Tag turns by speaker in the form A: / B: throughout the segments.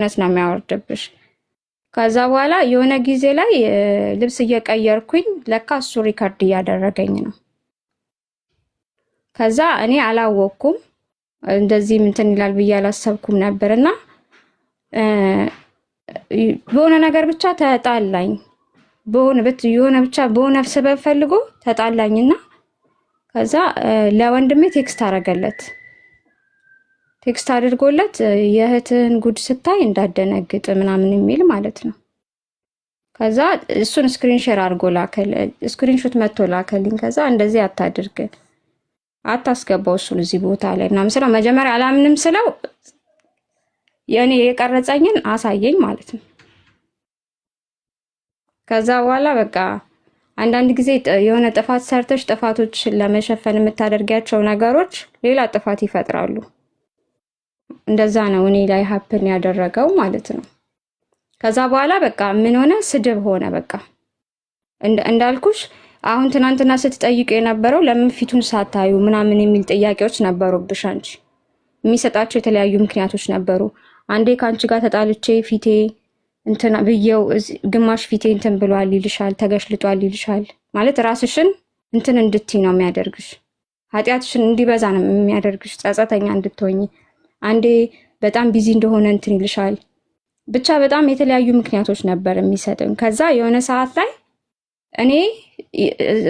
A: ነት ነው የሚያወርድብሽ። ከዛ በኋላ የሆነ ጊዜ ላይ ልብስ እየቀየርኩኝ ለካ እሱ ሪከርድ እያደረገኝ ነው። ከዛ እኔ አላወቅኩም እንደዚህ እንትን ይላል ብዬ አላሰብኩም ነበርና በሆነ ነገር ብቻ ተጣላኝ። በሆነ ሰበብ ፈልጎ ተጣላኝና ከዛ ለወንድሜ ቴክስት አደረገለት። ቴክስት አድርጎለት የእህትን ጉድ ስታይ እንዳደነግጥ ምናምን የሚል ማለት ነው። ከዛ እሱን ስክሪንሾት አድርጎ ስክሪንሾት መጥቶ ላከልኝ። ከዛ እንደዚህ አታድርግ፣ አታስገባው እሱን እዚህ ቦታ ላይ ምናምን ስለው መጀመሪያ አላምንም ስለው የኔ የቀረጸኝን አሳየኝ ማለት ነው። ከዛ በኋላ በቃ አንዳንድ ጊዜ የሆነ ጥፋት ሰርተሽ ጥፋቶችን ለመሸፈን የምታደርጊያቸው ነገሮች ሌላ ጥፋት ይፈጥራሉ። እንደዛ ነው እኔ ላይ ሀፕን ያደረገው ማለት ነው። ከዛ በኋላ በቃ ምን ሆነ? ስድብ ሆነ። በቃ እንዳልኩሽ አሁን ትናንትና ስትጠይቁ የነበረው ለምን ፊቱን ሳታዩ ምናምን የሚል ጥያቄዎች ነበሩብሽ። አንቺ የሚሰጣቸው የተለያዩ ምክንያቶች ነበሩ። አንዴ ከአንቺ ጋር ተጣልቼ ፊቴ እንትን ብየው ግማሽ ፊቴ እንትን ብሏል ይልሻል፣ ተገሽልጧል ይልሻል። ማለት ራስሽን እንትን እንድትይ ነው የሚያደርግሽ። ኃጢአትሽን እንዲበዛ ነው የሚያደርግሽ፣ ጸጸተኛ እንድትሆኝ። አንዴ በጣም ቢዚ እንደሆነ እንትን ይልሻል። ብቻ በጣም የተለያዩ ምክንያቶች ነበር የሚሰጥም። ከዛ የሆነ ሰዓት ላይ እኔ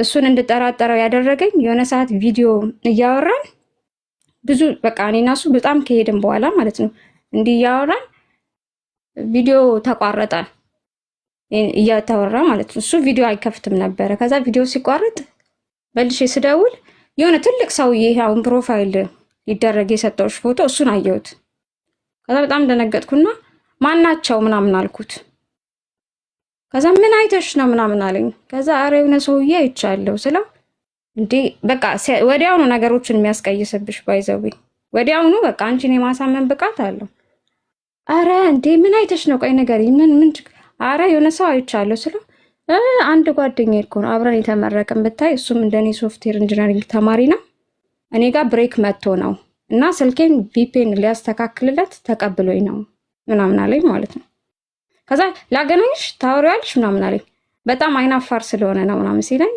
A: እሱን እንድጠራጠረው ያደረገኝ የሆነ ሰዓት ቪዲዮ እያወራን ብዙ በቃ እኔና እሱ በጣም ከሄድን በኋላ ማለት ነው እንዲህ እያወራን ቪዲዮ ተቋረጠ። እያተወራ ማለት ነው እሱ ቪዲዮ አይከፍትም ነበረ። ከዛ ቪዲዮ ሲቋረጥ በልሼ ስደውል የሆነ ትልቅ ሰውዬ አሁን ፕሮፋይል ሊደረግ የሰጠውሽ ፎቶ እሱን አየሁት። ከዛ በጣም ደነገጥኩና ማናቸው ምናምን አልኩት። ከዛ ምን አይተሽ ነው ምናምን አለኝ። ከዛ አረ የሆነ ሰውዬ አይቻለሁ ስለው እንዴ በቃ ወዲያውኑ ነገሮችን የሚያስቀይስብሽ ባይዘው ወዲያውኑ በቃ አንቺን የማሳመን ብቃት አለው። አረ እንዴ ምን አይተሽ ነው? ቆይ ነገር ምን አረ የሆነ ሰው አይቻለሁ ስለው አንድ ጓደኛዬ እኮ ነው አብረን የተመረቅን ብታይ፣ እሱም እንደኔ ሶፍትዌር ኢንጂነሪንግ ተማሪ ነው። እኔ ጋር ብሬክ መጥቶ ነው እና ስልኬን ቪፒኤን ሊያስተካክልለት ተቀብሎኝ ነው ምናምን አለኝ ማለት ነው። ከዛ ላገናኝሽ ታወሪያለሽ ምናምን አለኝ። በጣም አይናፋር ስለሆነ ነው ምናምን ሲለኝ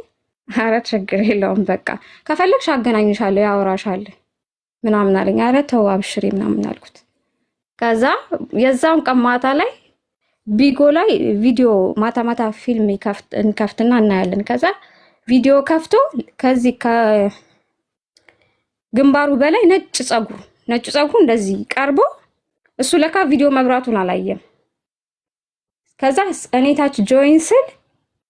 A: አረ ችግር የለውም በቃ ከፈለግሽ አገናኝሻለሁ ያወራሻል ምናምን አለኝ። አረ ተው አብሽሪ ምናምን አልኩት። ከዛ የዛውን ቀን ማታ ላይ ቢጎ ላይ ቪዲዮ ማታ ፊልም እንከፍትና እናያለን። ከዛ ቪዲዮ ከፍቶ ከዚህ ከግንባሩ በላይ ነጭ ጸጉሩ እንደዚህ ቀርቦ እሱ ለካ ቪዲዮ መብራቱን አላየም። ከዛ እኔ ታች ጆይን ስል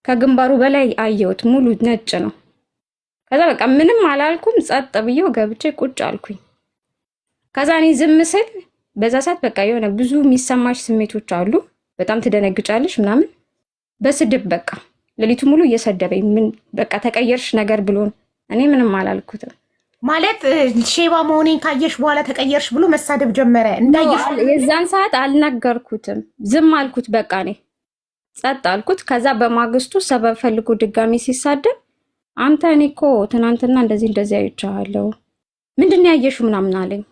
A: ከግንባሩ በላይ አየሁት ሙሉ ነጭ ነው። ከዛ በቃ ምንም አላልኩም፣ ጸጥ ብዬው ገብቼ ቁጭ አልኩኝ። ከዛ እኔ ዝም ስል በዛ ሰዓት በቃ የሆነ ብዙ የሚሰማሽ ስሜቶች አሉ። በጣም ትደነግጫለሽ ምናምን። በስድብ በቃ ሌሊቱ ሙሉ እየሰደበኝ ምን በቃ ተቀየርሽ ነገር ብሎን እኔ ምንም አላልኩትም።
B: ማለት ሼባ መሆኔን ካየሽ በኋላ ተቀየርሽ ብሎ መሳደብ ጀመረ። እንዳየሽ
A: የዛን ሰዓት አልነገርኩትም፣ ዝም አልኩት። በቃ እኔ ጸጥ አልኩት። ከዛ በማግስቱ ሰበብ ፈልጎ ድጋሚ ሲሳደብ አንተ እኔ እኮ ትናንትና እንደዚህ አይቻለሁ ምንድን ያየሽው ምናምን አለኝ።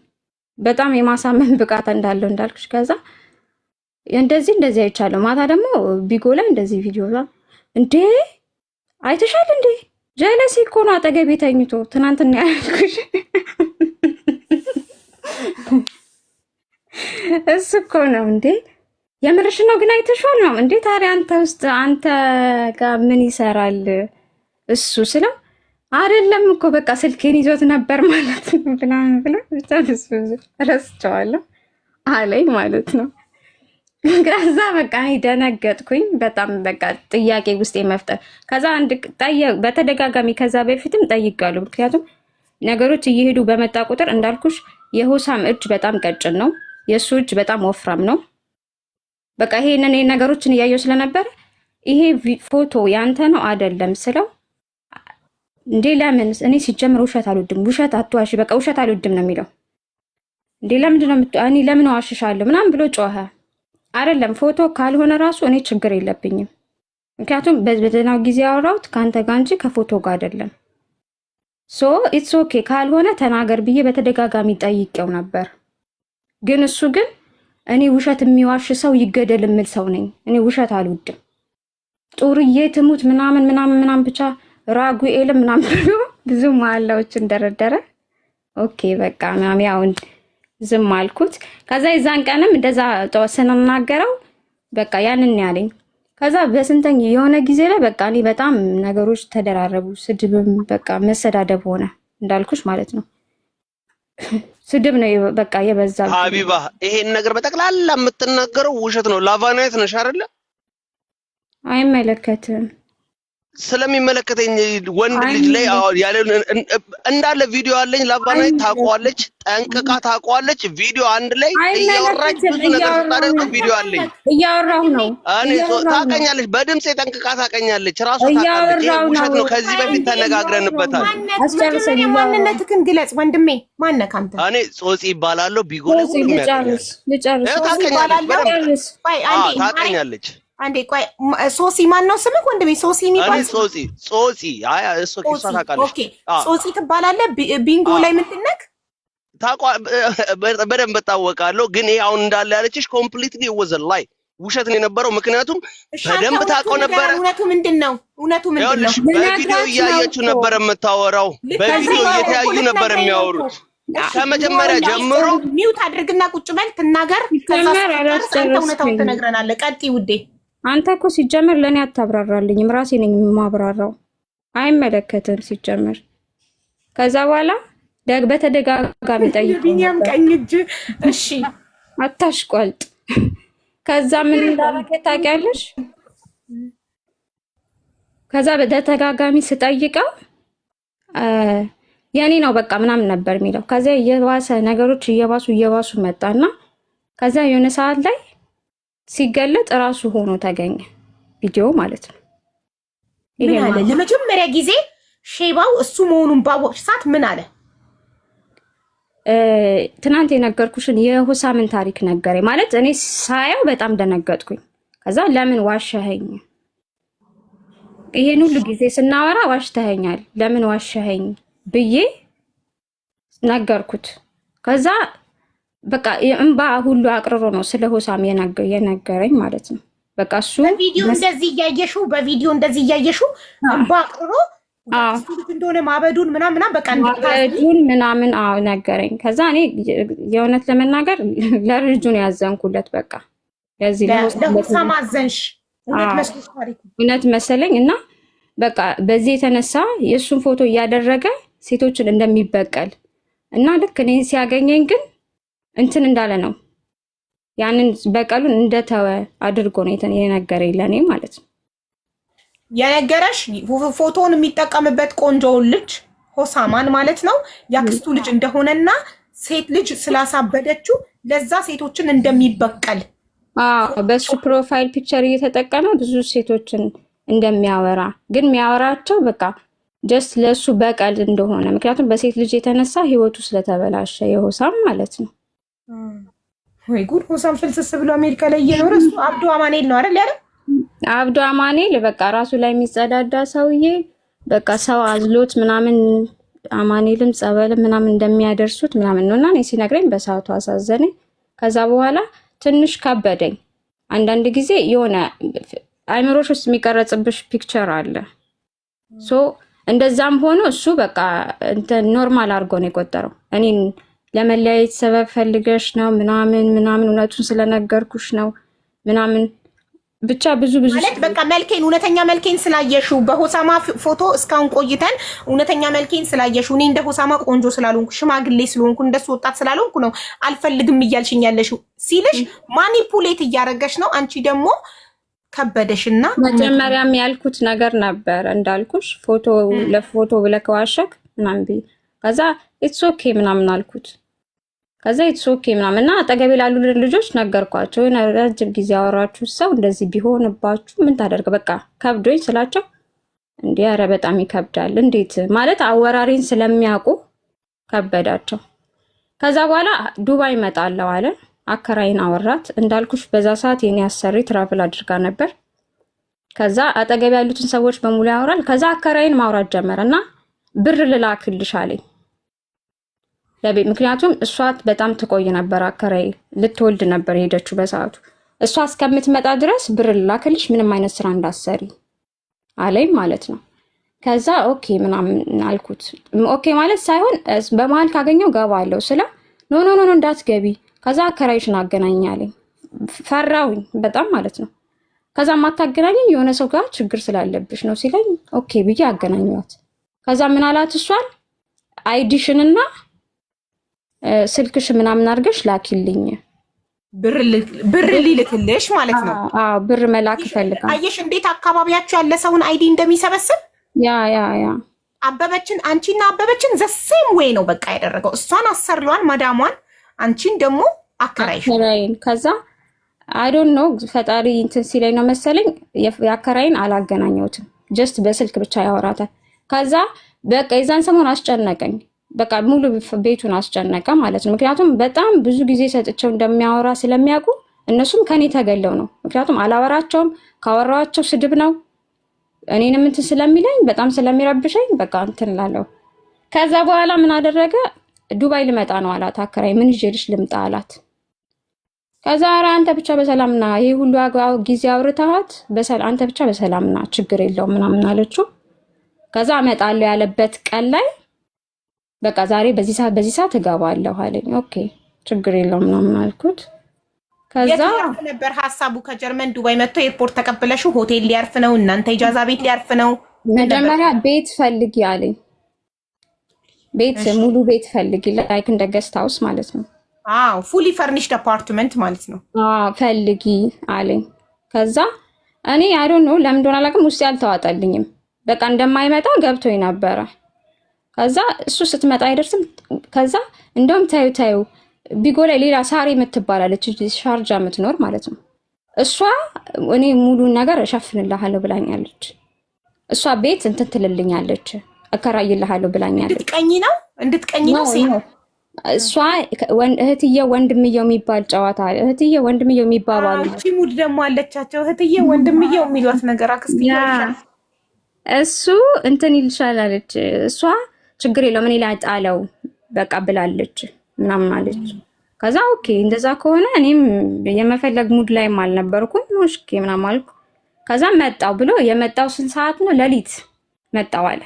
A: በጣም የማሳመን ብቃት እንዳለው እንዳልኩሽ። ከዛ እንደዚህ አይቻለሁ። ማታ ደግሞ ቢጎ ላይ እንደዚህ ቪዲዮ እንዴ አይተሻል እንዴ? ጀለሲ እኮ ነው አጠገቤ ተኝቶ ትናንትና ያልኩሽ እሱ እኮ ነው እንዴ የምርሽ ነው ግን አይተሻል ነው እንዴ? ታዲያ አንተ ጋር ምን ይሰራል እሱ ስለው አይደለም እኮ በቃ ስልኬን ይዞት ነበር ማለት ነው ብላን ብቻ ረስቸዋለሁ አለኝ ማለት ነው። ከዛ በቃ ደነገጥኩኝ በጣም በቃ ጥያቄ ውስጥ መፍጠር። ከዛ በተደጋጋሚ ከዛ በፊትም ጠይቃለሁ። ምክንያቱም ነገሮች እየሄዱ በመጣ ቁጥር እንዳልኩሽ የሆሳም እጅ በጣም ቀጭን ነው፣ የእሱ እጅ በጣም ወፍራም ነው። በቃ ይሄንን ነገሮችን እያየው ስለነበር ይሄ ፎቶ ያንተ ነው አይደለም ስለው እንዴ ለምን እኔ ሲጀምር ውሸት አልወድም፣ ውሸት አትዋሽ፣ በቃ ውሸት አልወድም ነው የሚለው። እንዴ ለምንድን ነው እኔ ለምን ዋሽሻለሁ ምናምን ብሎ ጮኸ። አይደለም ፎቶ ካልሆነ ራሱ እኔ ችግር የለብኝም፣ ምክንያቱም በደህናው ጊዜ ያወራሁት ከአንተ ጋር እንጂ ከፎቶ ጋር አይደለም። ሶ ኢትስ ኦኬ ካልሆነ ተናገር ብዬ በተደጋጋሚ ጠይቄው ነበር። ግን እሱ ግን እኔ ውሸት የሚዋሽ ሰው ይገደል የምል ሰው ነኝ። እኔ ውሸት አልወድም። ጡርዬ ትሙት ምናምን ምናምን ምናምን ብቻ ራጉኤል ምናምን ብሎ ብዙ መሀላዎችን ደረደረ። ኦኬ በቃ ምናምን ያው ዝም አልኩት። ከዛ የዛን ቀንም እንደዛ ስንናገረው በቃ ያንን ያለኝ። ከዛ በስንተኛ የሆነ ጊዜ ላይ በቃ እኔ በጣም ነገሮች ተደራረቡ። ስድብም በቃ መሰዳደብ ሆነ እንዳልኩሽ ማለት ነው። ስድብ ነው በቃ የበዛ።
C: ሀቢባ ይሄን ነገር በጠቅላላ የምትናገረው ውሸት ነው። ላቫናይት ነሽ አይደለ?
A: አይመለከትም።
C: ስለሚመለከተኝ ወንድ ልጅ ላይ ያለ እንዳለ ቪዲዮ አለኝ። ላቫናይት ታውቀዋለች፣ ጠንቅቃ ታውቀዋለች። ቪዲዮ አንድ ላይ እያወራች ብዙ ነገር ስታደርግ ቪዲዮ አለኝ።
A: እያወራሁ ነው።
C: እኔ ታውቀኛለች፣ በድምጼ ጠንቅቃ ታውቀኛለች። ራሷ ታውቃለች። ውሸት ነው። ከዚህ በፊት ተነጋግረንበታል።
B: አስጨርሰኝ። ማንነትህን ግለጽ ወንድሜ። ማነህ አንተ?
C: እኔ ጾጺ ይባላለሁ። ቢጎል ሁሉ
A: ልጨርስ።
C: ታውቀኛለች።
B: አንዴ ቆይ፣ ሶሲ ማን ነው ስምህ ወንድሜ? ሶሲ የሚባል
C: ጾጺ። አይ እሱ ኪሳ ታውቃለች።
B: ኦኬ ጾጺ ትባላለህ። ቢንጎ ላይ ምንድን ነህ?
C: በደንብ እታወቃለሁ። ግን ይሄ አሁን እንዳለ ያለችሽ ኮምፕሊትሊ ወዘ ላይ ውሸት ነው የነበረው። ምክንያቱም በደንብ ታውቀው ነበረ።
B: እውነቱ ምንድን ነው?
C: በቪዲዮ እያየችው ነበር የምታወራው። በቪዲዮ እየተያዩ ነበር የሚያወሩት። ከመጀመሪያ ጀምሮ
B: ሚውት አድርግና ቁጭ በል ትናገር። ከዛ እውነታውን ትነግረናለህ። ቀጥይ ውዴ።
A: አንተ እኮ ሲጀመር ለኔ አታብራራልኝም። ራሴ ነኝ የማብራራው። አይመለከትም ሲጀመር። ከዛ በኋላ በተደጋጋሚ ጠይቀው
B: ቢኒያም ቀኝ እጅ እሺ፣
A: አታሽቆልጥ። ከዛ ምን እንዳደረገ ታውቂያለሽ? ከዛ በተደጋጋሚ ስጠይቀው የኔ ነው በቃ ምናምን ነበር የሚለው። ከዛ እየባሰ ነገሮች እየባሱ መጣና ከዛ የሆነ ሰዓት ላይ ሲገለጥ ራሱ ሆኖ ተገኘ ቪዲዮ ማለት ነው።
B: ምን አለ? ለመጀመሪያ ጊዜ ሼባው እሱ መሆኑን ባወቅሽ ሰዓት ምን አለ?
A: ትናንት የነገርኩሽን የሁሳምን ታሪክ ነገረኝ። ማለት እኔ ሳያው በጣም ደነገጥኩኝ። ከዛ ለምን ዋሸኸኝ? ይሄን ሁሉ ጊዜ ስናወራ ዋሽተኸኛል፣ ለምን ዋሸኸኝ ብዬ ነገርኩት። ከዛ በቃ የእንባ ሁሉ አቅርሮ ነው ስለ ሁሳም የነገረኝ ማለት ነው። በቃ እሱ
B: በቪዲዮ እንደዚህ እያየሽው እንባ አቅርሮ እንደሆነ ማበዱን ምናምን በቃ
A: ማበዱን ምናምን ነገረኝ። ከዛ እኔ የእውነት ለመናገር ለልጁ ነው ያዘንኩለት። በቃ ለዚህ
B: ለሁሳም አዘንሽ?
A: እውነት መሰለኝ። እና በቃ በዚህ የተነሳ የእሱን ፎቶ እያደረገ ሴቶችን እንደሚበቀል እና ልክ እኔ ሲያገኘኝ ግን እንትን እንዳለ ነው ያንን በቀሉን እንደተወ አድርጎ ነው የነገረኝ ለኔ ማለት ነው።
B: የነገረሽ ፎቶውን የሚጠቀምበት ቆንጆውን ልጅ ሆሳማን ማለት ነው ያክስቱ ልጅ እንደሆነና ሴት ልጅ ስላሳበደችው ለዛ ሴቶችን እንደሚበቀል
A: በሱ ፕሮፋይል ፒክቸር እየተጠቀመ ብዙ ሴቶችን እንደሚያወራ ግን የሚያወራቸው በቃ ጀስት ለሱ በቀል እንደሆነ ምክንያቱም በሴት ልጅ የተነሳ ህይወቱ ስለተበላሸ የሆሳም ማለት ነው።
B: ወይ ጉድ! ሆሳም ፍልስስ ብሎ አሜሪካ ላይ እየኖረ እሱ አብዱ አማኔል ነው አይደል ያለው?
A: አብዱ አማኔል በቃ ራሱ ላይ የሚጸዳዳ ሰውዬ በቃ ሰው አዝሎት ምናምን አማኔልም ጸበልም ምናምን እንደሚያደርሱት ምናምን ነውና እኔ ሲነግረኝ በሰዓቱ አሳዘነኝ። ከዛ በኋላ ትንሽ ከበደኝ። አንዳንድ ጊዜ የሆነ አይምሮሽ ውስጥ የሚቀረጽብሽ ፒክቸር አለ። ሶ እንደዛም ሆኖ እሱ በቃ ኖርማል አድርጎ ነው የቆጠረው። እኔን ለመለያየት ሰበብ ፈልገሽ ነው ምናምን እውነቱን ስለነገርኩሽ ነው ምናምን ብቻ ብዙ
B: ማለት በቃ መልኬን እውነተኛ መልኬን ስላየሽው በሆሳማ ፎቶ እስካሁን ቆይተን እውነተኛ መልኬን ስላየሽው እኔ እንደ ሆሳማ ቆንጆ ስላልሆንኩ ሽማግሌ ስለሆንኩ እንደሱ ወጣት ስላልሆንኩ ነው አልፈልግም እያልሽኝ ያለሽው ሲልሽ ማኒፑሌት እያደረገሽ ነው። አንቺ ደግሞ ከበደሽና
A: መጀመሪያም ያልኩት ነገር ነበር እንዳልኩሽ ፎቶ ለፎቶ ብለህ ከዋሸክ ምናምን ቢ ከዛ ኢትስ ኦኬ ምናምን አልኩት። ከዛ ኢትስ ኦኬ ምናምን እና አጠገቤ ላሉ ልጆች ነገርኳቸው። ረጅም ጊዜ ያወራችሁ ሰው እንደዚህ ቢሆንባችሁ ምን ታደርግ? በቃ ከብዶኝ ስላቸው እንዴ ኧረ በጣም ይከብዳል እንዴት ማለት አወራሪን ስለሚያውቁ ከበዳቸው። ከዛ በኋላ ዱባይ እመጣለሁ አለ። አከራይን አወራት እንዳልኩሽ በዛ ሰዓት የኔ አሰሪ ትራቭል አድርጋ ነበር። ከዛ አጠገብ ያሉትን ሰዎች በሙሉ ያወራል። ከዛ አከራይን ማውራት ጀመረና ብር ልላክልሽ አለኝ። ምክንያቱም እሷ በጣም ትቆይ ነበር፣ አከራይ ልትወልድ ነበር የሄደችው በሰዓቱ። እሷ እስከምትመጣ ድረስ ብር ላክልሽ፣ ምንም አይነት ስራ እንዳሰሪ አለኝ ማለት ነው። ከዛ ኦኬ ምናምን አልኩት። ኦኬ ማለት ሳይሆን በመሀል ካገኘው ገባለሁ ስለ ኖ ኖ ኖ እንዳትገቢ፣ ከዛ አከራይሽን አገናኛለኝ። ፈራውኝ በጣም ማለት ነው። ከዛ ማታገናኘኝ የሆነ ሰው ጋር ችግር ስላለብሽ ነው ሲለኝ ኦኬ ብዬ አገናኘዋት። ከዛ ምን አላት እሷን አይዲሽንና ስልክሽ ምናምን አድርገሽ ላኪልኝ፣
B: ብር ሊልክልሽ ማለት ነው።
A: አዎ ብር መላክ ፈልጋ።
B: አየሽ እንዴት አካባቢያችሁ ያለ ሰውን አይዲ እንደሚሰበስብ።
A: ያ
B: አበበችን አንቺና አበበችን ዘሴም ወይ ነው በቃ ያደረገው። እሷን አሰርሏን ማዳሟን፣ አንቺን ደግሞ አከራይን።
A: ከዛ አይ ዶንት ኖ ፈጣሪ እንትን ሲለኝ ነው መሰለኝ የአከራይን አላገናኘሁትም። ጀስት በስልክ ብቻ ያወራታል። ከዛ በቃ የዛን ሰሞን አስጨነቀኝ። በቃ ሙሉ ቤቱን አስጨነቀ ማለት ነው። ምክንያቱም በጣም ብዙ ጊዜ ሰጥቼው እንደሚያወራ ስለሚያውቁ እነሱም ከኔ ተገለው ነው። ምክንያቱም አላወራቸውም፣ ካወራቸው ስድብ ነው። እኔንም እንትን ስለሚለኝ በጣም ስለሚረብሸኝ በቃ እንትን ላለው። ከዛ በኋላ ምን አደረገ? ዱባይ ልመጣ ነው አላት አከራይ። ምን ይዤልሽ ልምጣ አላት። ከዛ ኧረ አንተ ብቻ በሰላምና ይሄ ሁሉ ጊዜ አውርተሃት አንተ ብቻ በሰላምና ችግር የለውም ምናምን አለችው። ከዛ እመጣለሁ ያለበት ቀን ላይ በቃ ዛሬ በዚህ ሰዓት እገባለሁ አለኝ። ኦኬ ችግር የለውም ምናምን አልኩት። ከዛ
B: ነበር ሀሳቡ ከጀርመን ዱባይ መጥቶ ኤርፖርት ተቀብለሽው ሆቴል ሊያርፍ ነው እናንተ ኢጃዛ ቤት ሊያርፍ ነው።
A: መጀመሪያ ቤት ፈልጊ አለኝ። ቤት ሙሉ ቤት ፈልጊ ላይክ እንደ ገስት ሃውስ ማለት ነው።
B: ፉሊ ፈርኒሽድ አፓርትመንት ማለት ነው።
A: ፈልጊ አለኝ። ከዛ እኔ አይ ዶንት ኖ ለምን እንደሆነ አላውቅም፣ ውስጤ አልተዋጠልኝም። በቃ እንደማይመጣ ገብቶኝ ነበረ። ከዛ እሱ ስትመጣ አይደርስም። ከዛ እንደውም ታዩ ቢጎ ላይ ሌላ ሳሪ የምትባላለች ሻርጃ የምትኖር ማለት ነው። እሷ እኔ ሙሉ ነገር እሸፍንልሃለሁ ብላኛለች። እሷ ቤት እንትን ትልልኛለች፣ እከራይልሃለሁ ብላኛለች።
B: እንድትቀኝ ነው
A: እሷ እህትዬ ወንድምየው የሚባል ጨዋታ እህትዬ ወንድምየው የሚባባሉ
B: እቺ ሙድ ደግሞ አለቻቸው። እህትዬ ወንድምየው የሚሏት ነገር አክስትዬ
A: እሱ እንትን ይልሻል አለች። እሷ ችግር የለውም እኔ ላይ ጣለው በቃ ብላለች ምናምን አለች። ከዛ ኦኬ እንደዛ ከሆነ እኔም የመፈለግ ሙድ ላይም አልነበርኩም። ኦኬ ምናምን አልኩ። ከዛ መጣው ብሎ የመጣው ስንት ሰዓት ነው? ሌሊት መጣው አለ።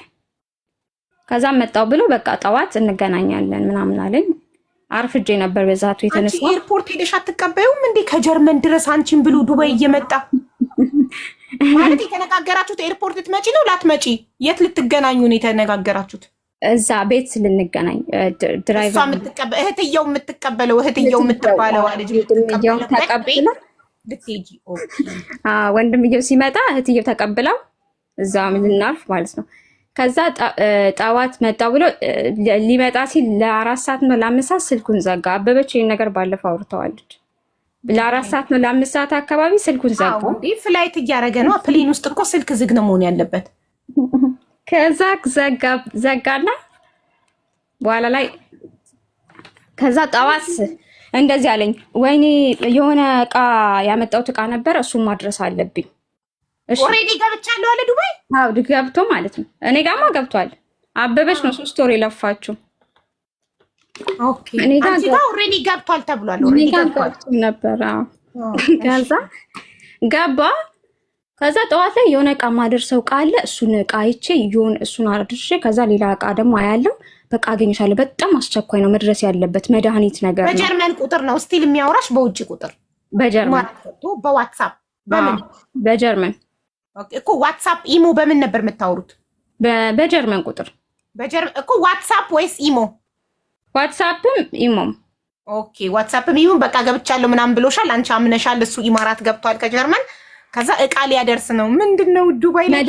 A: ከዛ መጣው ብሎ በቃ ጠዋት እንገናኛለን ምናምን አለኝ። አርፍጄ ነበር በዛቱ የተነሳ።
B: አንቺ ኤርፖርት ሄደሽ አትቀበዩም እንዴ? ከጀርመን ድረስ አንቺን ብሎ ዱባይ እየመጣ ማለት የተነጋገራችሁት ኤርፖርት ልትመጪ ነው ላትመጪ? የት ልትገናኙ ነው የተነጋገራችሁት?
A: እዛ ቤት ልንገናኝ ድራይቨር
B: እህትየው የምትቀበለው እህትየው የምትባለው ልጅ ተቀብላ ልትሄጂ።
A: ወንድምየው ሲመጣ እህትየው ተቀብላው እዛ ልናልፍ ማለት ነው። ከዛ ጠዋት መጣ ብሎ ሊመጣ ሲል ለ4 ሰዓት ነው ለ5 ሰዓት ስልኩን ዘጋ። አበበች ይሄን ነገር ባለፈው አውርተዋለች። ለ4 ሰዓት ነው ለ5 ሰዓት አካባቢ ስልኩን ዘጋ።
B: ፍላይት እያደረገ ነው። ፕሌን ውስጥ እኮ ስልክ ዝግ ነው መሆን ያለበት።
A: ከዛ ዘጋና በኋላ ላይ ከዛ ጠዋት እንደዚህ አለኝ። ወይኔ የሆነ እቃ ያመጣሁት እቃ ነበር እሱን ማድረስ አለብኝ።
B: ኦሬዲ ገብቻለሁ አለ ዱባይ።
A: አዎ ገብቶ ማለት ነው። እኔ ጋማ ገብቷል። አበበች ነው 3 ወር የለፋችው።
B: ኦኬ እኔ ጋር ኦሬዲ ገብቷል ተብሏል። ኦሬዲ ገብቷል
A: ነበር። ከዛ ገባ። ከዛ ጠዋት ላይ የሆነ እቃ ማደርሰው እቃ አለ። እሱን እቃ አይቼ እሱን አድርሼ ከዛ ሌላ እቃ ደግሞ አያለው። በቃ አገኝሻለሁ፣ በጣም አስቸኳይ ነው መድረስ ያለበት መድኃኒት ነገር ነው።
B: በጀርመን ቁጥር ነው ስቲል የሚያወራሽ? በውጭ ቁጥር?
A: በጀርመን
B: በዋትሳፕ በምን?
A: በጀርመን
B: እኮ ዋትሳፕ ኢሞ በምን ነበር የምታወሩት?
A: በጀርመን ቁጥር
B: በጀርመን እኮ ዋትሳፕ ወይስ ኢሞ?
A: ዋትሳፕም ኢሞም።
B: ኦኬ ዋትሳፕም ኢሞ። በቃ ገብቻለሁ ምናምን ብሎሻል፣ አንቺ አምነሻል። እሱ ኢማራት ገብቷል ከጀርመን። ከዛ እቃ ሊያደርስ ነው። ምንድነው ዱባይ ላይ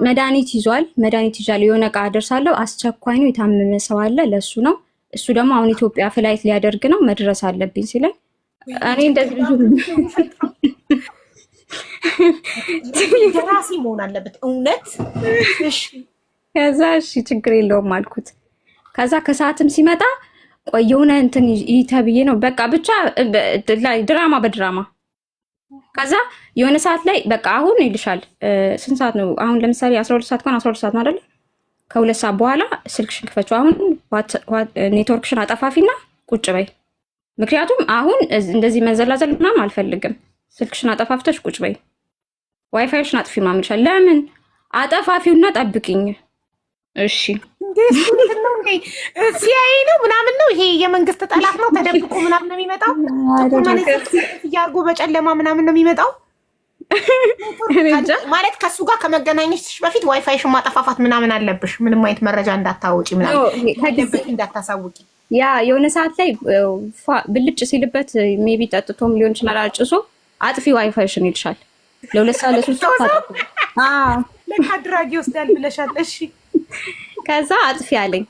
A: መድኃኒት ይዟል። መድኃኒት ይዟል። የሆነ እቃ አደርሳለሁ፣ አስቸኳይ ነው፣ የታመመ ሰው አለ፣ ለሱ ነው። እሱ ደግሞ አሁን ኢትዮጵያ ፍላይት ሊያደርግ ነው፣ መድረስ አለብኝ ሲለኝ እኔ እንደዚህ
B: ራሲ መሆን አለበት እውነት።
A: ከዛ እሺ ችግር የለውም አልኩት። ከዛ ከሰዓትም ሲመጣ ቆይ የሆነ እንትን ይተብዬ ነው በቃ ብቻ ድራማ በድራማ። ከዛ የሆነ ሰዓት ላይ በቃ አሁን ይልሻል። ስንት ሰዓት ነው አሁን? ለምሳሌ 12 ሰዓት ከሆነ 12 ሰዓት ነው አይደል? ከ2 ሰዓት በኋላ ስልክሽን ክፈችው። አሁን ኔትወርክሽን አጠፋፊና ቁጭ በይ። ምክንያቱም አሁን እንደዚህ መንዘላዘል ምናምን አልፈልግም። ስልክሽን አጠፋፍተሽ ቁጭ በይ። ዋይፋይሽን አጥፊ ማምልሻል። ለምን አጠፋፊውና ጠብቂኝ። እሺ
B: ሲአይኤ ነው ምናምን ነው ይሄ የመንግስት ጠላት ነው። ተደብቆ ምናምን ነው የሚመጣው። እያርጎ በጨለማ ምናምን ነው የሚመጣው ማለት ከሱ ጋር ከመገናኘትሽ በፊት ዋይፋይሽን ማጠፋፋት ምናምን አለብሽ። ምንም አይነት መረጃ እንዳታወጪ ምናምን እንዳታሳውቂ።
A: ያ የሆነ ሰዓት ላይ ብልጭ ሲልበት ሜቢ ጠጥቶም ሊሆን ይችላል አጭሶ አጥፊ ዋይፋይሽን ይልሻል። ለ2 ሰዓት ለ3 ሰዓት
B: ለካድራጊ ወስዳል ብለሻል። እሺ
A: ከዛ አጥፊ አለኝ።